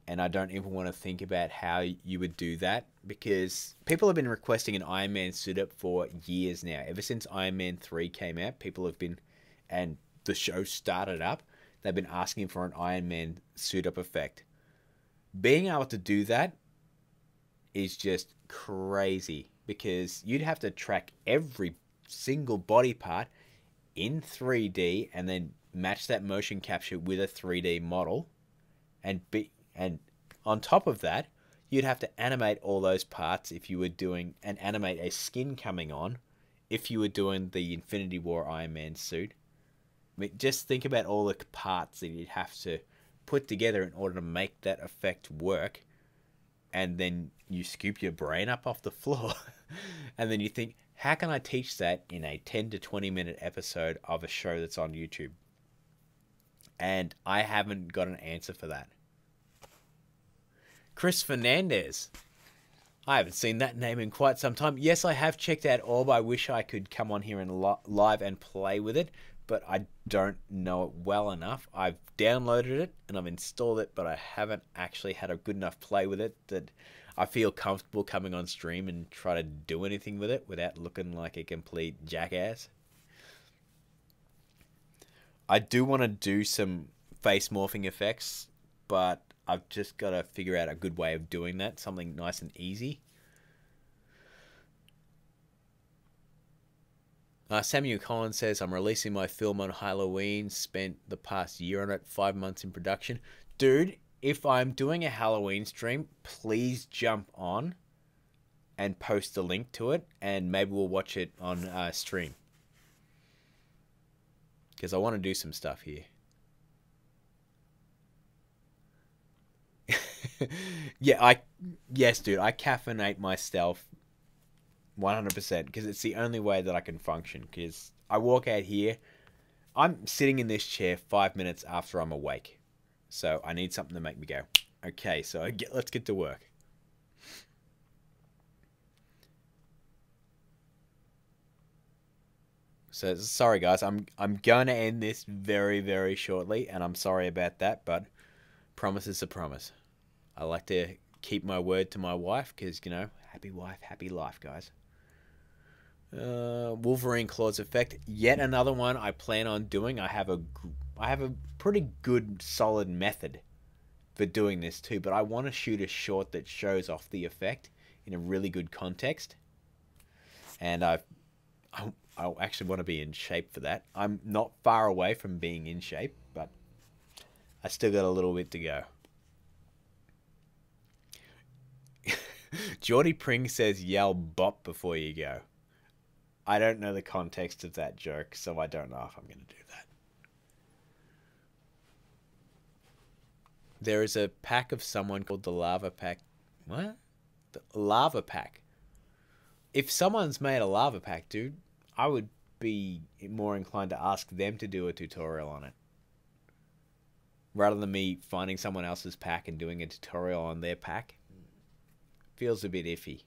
and I don't even want to think about how you would do that, because people have been requesting an Iron Man suit-up for years now. Ever since Iron Man 3 came out, people have been, and the show started up, they've been asking for an Iron Man suit-up effect. Being able to do that is just crazy, because you'd have to track every single body part in 3D and then match that motion capture with a 3D model, and on top of that, you'd have to animate all those parts if you were doing, and animate a skin coming on if you were doing the Infinity War Iron Man suit. I mean, just think about all the parts that you'd have to put together in order to make that effect work, and then you scoop your brain up off the floor and then you think, how can I teach that in a 10 to 20 minute episode of a show that's on YouTube? And I haven't got an answer for that. Chris Fernandez. I haven't seen that name in quite some time. Yes, I have checked out Orb. I wish I could come on here and live and play with it, but I don't know it well enough. I've downloaded it and I've installed it, but I haven't actually had a good enough play with it that I feel comfortable coming on stream and try to do anything with it without looking like a complete jackass. I do want to do some face morphing effects, but I've just got to figure out a good way of doing that, something nice and easy. Samuel Collins says, I'm releasing my film on Halloween, spent the past year on it, 5 months in production. Dude, if I'm doing a Halloween stream, please jump on and post a link to it, and maybe we'll watch it on stream. Because I want to do some stuff here. Yes, dude, I caffeinate myself 100% because it's the only way that I can function. Because I walk out here, I'm sitting in this chair 5 minutes after I'm awake. So I need something to make me go, okay, so let's get to work. So sorry guys, I'm going to end this very, very shortly, and I'm sorry about that, but promise is a promise. I like to keep my word to my wife because, you know, happy wife, happy life, guys. Wolverine Claws effect, yet another one I plan on doing. I have a pretty good, solid method for doing this too, but I want to shoot a short that shows off the effect in a really good context, and I actually want to be in shape for that. I'm not far away from being in shape, but I still got a little bit to go. Geordie Pring says, yell bop before you go. I don't know the context of that joke, so I don't know if I'm going to do that. There is a pack of someone called the Lava Pack. What? The Lava Pack. If someone's made a Lava Pack, dude, I would be more inclined to ask them to do a tutorial on it. Rather than me finding someone else's pack and doing a tutorial on their pack. Feels a bit iffy.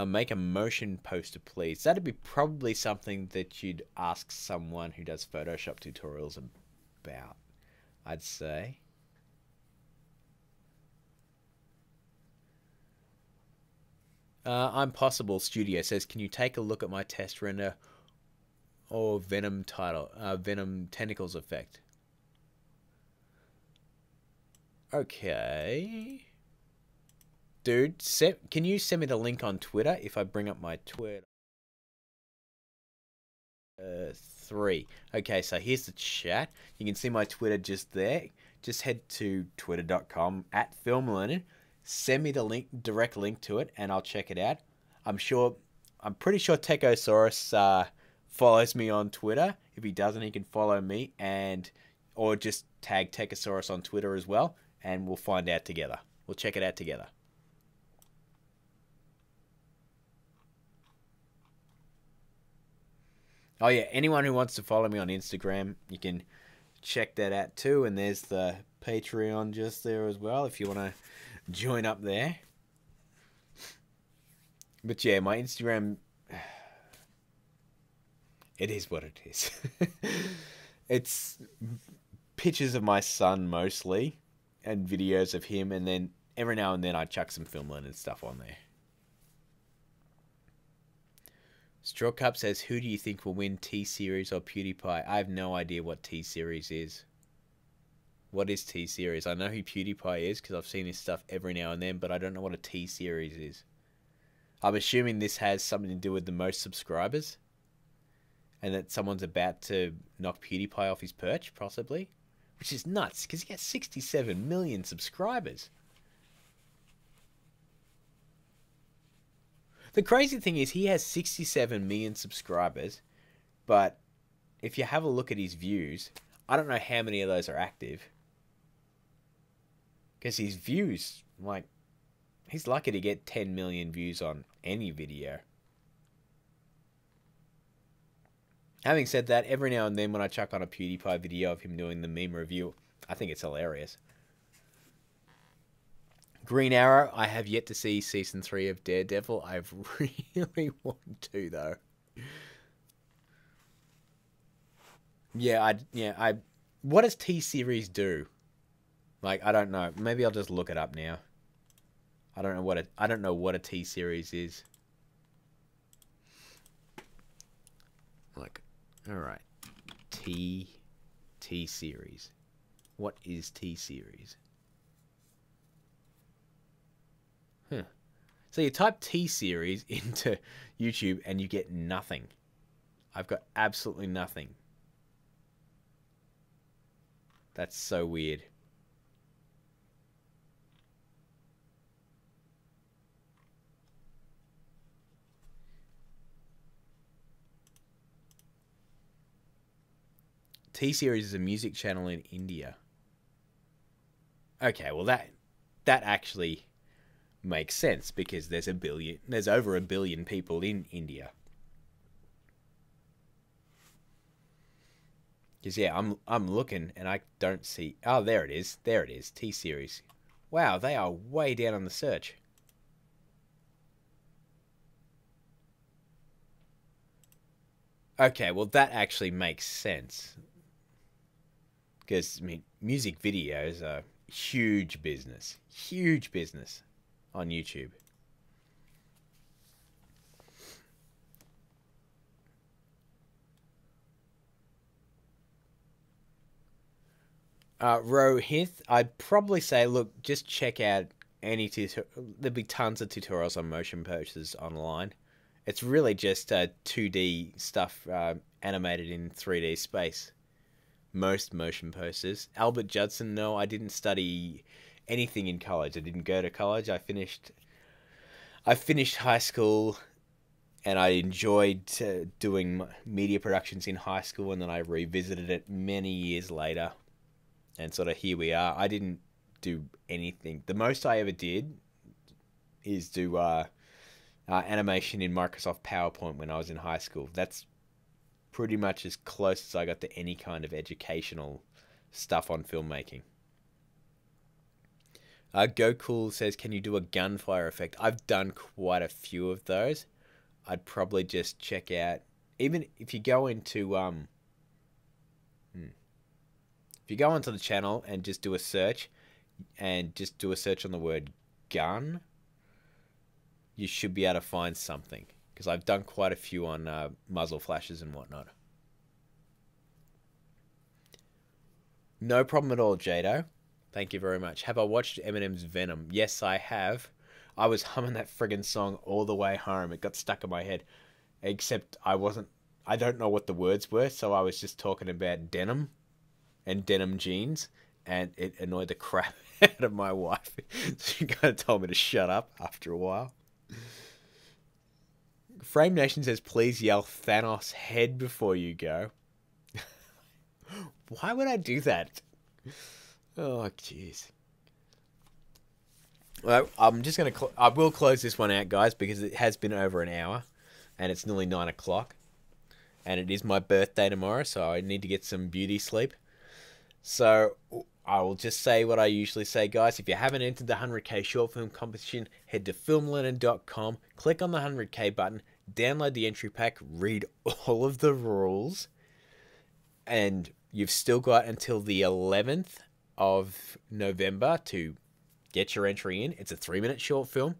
Make a motion poster, please. That'd be probably something that you'd ask someone who does Photoshop tutorials about, I'd say. I'm Possible Studio says, can you take a look at my test render or Venom title, Venom tentacles effect? Okay. Dude, can you send me the link on Twitter if I bring up my Twitter? 3. Okay, so here's the chat. You can see my Twitter just there. Just head to twitter.com @FilmLearnin. Send me the link, direct link to it, and I'll check it out. I'm pretty sure Techosaurus follows me on Twitter. If he doesn't, he can follow me, or just tag Techosaurus on Twitter as well, and we'll find out together. We'll check it out together. Oh yeah, anyone who wants to follow me on Instagram, you can check that out too, and there's the Patreon just there as well if you want to join up there. But yeah, my Instagram, it is what it is. It's pictures of my son mostly, and videos of him, and then every now and then I chuck some Film Learnin stuff on there. Straw Cup says, who do you think will win T-Series or PewDiePie? I have no idea what T-Series is. What is T-Series? I know who PewDiePie is because I've seen his stuff every now and then, but I don't know what a T-Series is. I'm assuming this has something to do with the most subscribers, and that someone's about to knock PewDiePie off his perch, possibly. Which is nuts, because he has 67 million subscribers. The crazy thing is he has 67 million subscribers, but if you have a look at his views, I don't know how many of those are active. Because his views, like, he's lucky to get 10 million views on any video. Having said that, every now and then when I chuck on a PewDiePie video of him doing the meme review, I think it's hilarious. Green Arrow, I have yet to see Season 3 of Daredevil. I really want to, though. What does T-Series do? Like, I don't know. Maybe I'll just look it up now. I don't know what a T-Series is. Like, alright. T-Series. What is T-Series? Huh. So you type T-Series into YouTube and you get nothing. I've got absolutely nothing. That's so weird. T-Series is a music channel in India. Okay, well that actually makes sense because there's over a billion people in India. Because yeah, I'm looking and I don't see. Oh, there it is. There it is. T-Series. Wow, they are way down on the search. Okay, well that actually makes sense. Because I mean, music videos are huge business on YouTube. Rohith, I'd probably say, look, just check out any there'll be tons of tutorials on motion posters online. It's really just 2D stuff animated in 3D space. Most motion posters. Albert Judson, no, I didn't study anything in college. I didn't go to college. I finished high school, and I enjoyed doing media productions in high school, and then I revisited it many years later And sort of here we are. I didn't do anything. The most I ever did is do animation in Microsoft PowerPoint when I was in high school. That's pretty much as close as I got to any kind of educational stuff on filmmaking. Go Cool says, can you do a gunfire effect? I've done quite a few of those. I'd probably just check out, even if you go into if you go onto the channel and just do a search, and just do a search on the word gun, you should be able to find something. Because I've done quite a few on muzzle flashes and whatnot. No problem at all, Jado. Thank you very much. Have I watched Eminem's Venom? Yes, I have. I was humming that friggin' song all the way home. It got stuck in my head. Except I don't know what the words were, so I was just talking about denim and denim jeans, and it annoyed the crap out of my wife. She kind of told me to shut up after a while. Frame Nation says, please yell Thanos head before you go. Why would I do that? Oh, jeez. Well, I'm just going to... I will close this one out, guys, because it has been over an hour, and it's nearly 9 o'clock. And it is my birthday tomorrow, so I need to get some beauty sleep. So I will just say what I usually say, guys. If you haven't entered the 100k short film competition, head to filmlearnin.com, click on the 100k button, download the entry pack, read all of the rules, and you've still got until the 11th of November to get your entry in. It's a 3-minute short film,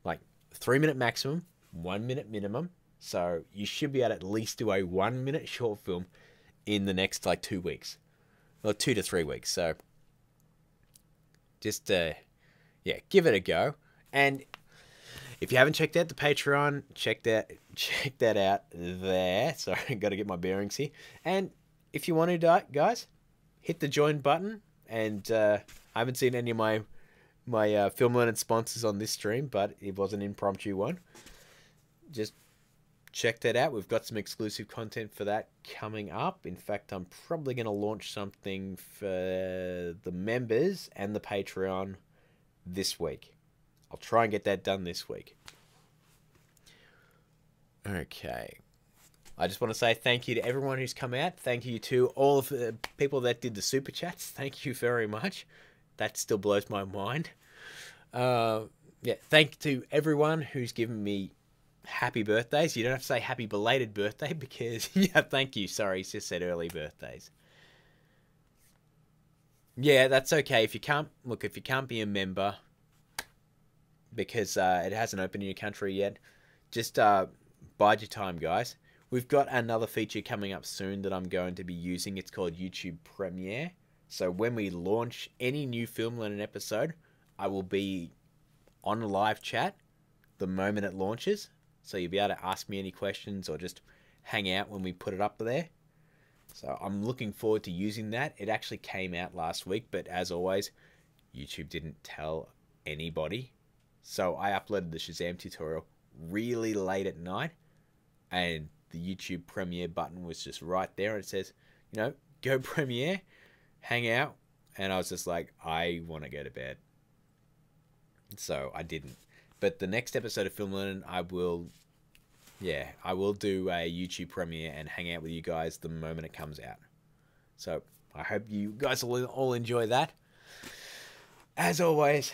like 3-minute maximum, 1-minute minimum. So you should be able to at least do a 1-minute short film in the next like 2 weeks. Or 2 to 3 weeks. So just yeah, give it a go. And if you haven't checked out the Patreon, check that out there. Sorry, got to get my bearings here. And if you want to, guys, hit the join button. And I haven't seen any of my Film Learnin sponsors on this stream, but it was an impromptu one. Just check that out. We've got some exclusive content for that coming up. In fact, I'm probably going to launch something for the members and the Patreon this week. I'll try and get that done this week. Okay. I just want to say thank you to everyone who's come out. Thank you to all of the people that did the super chats. Thank you very much. That still blows my mind. Yeah, thank you to everyone who's given me happy birthdays. You don't have to say happy belated birthday because, yeah, thank you. Sorry, it's just said early birthdays. Yeah, that's okay. If you can't be a member because it hasn't opened in your country yet, just bide your time, guys. We've got another feature coming up soon that I'm going to be using. It's called YouTube Premiere. So when we launch any new Film Learnin episode, I will be on a live chat the moment it launches. So you'll be able to ask me any questions or just hang out when we put it up there. So I'm looking forward to using that. It actually came out last week, but as always, YouTube didn't tell anybody. So I uploaded the Shazam tutorial really late at night, and the YouTube Premiere button was just right there. It says, you know, go Premiere, hang out. And I was just like, I want to go to bed. So I didn't. But the next episode of Film Learnin, I will do a YouTube Premiere and hang out with you guys the moment it comes out. So I hope you guys will all enjoy that. As always,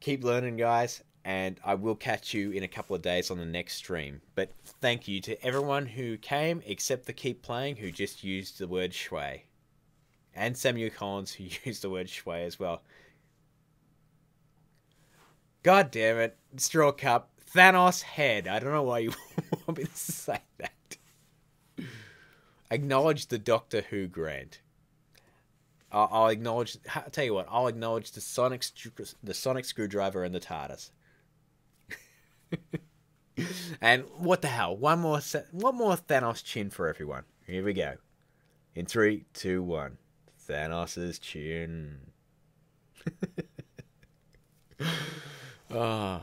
keep learning, guys, and I will catch you in a couple of days on the next stream. But thank you to everyone who came, except for Keep Playing, who just used the word shui. And Samuel Collins, who used the word shui as well. God damn it. Straw Cup. Thanos head. I don't know why you want me to say that. Acknowledge the Doctor Who grant. I'll acknowledge... I'll tell you what. I'll acknowledge the sonic screwdriver and the TARDIS. And what the hell? One more Thanos chin for everyone. Here we go. In 3, 2, 1. Thanos's chin. Oh.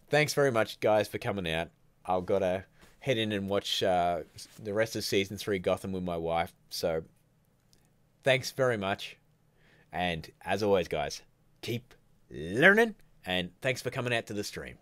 Thanks very much, guys, for coming out. I've got to head in and watch the rest of season 3 Gotham with my wife. So thanks very much. And as always, guys, keep learning. And thanks for coming out to the stream.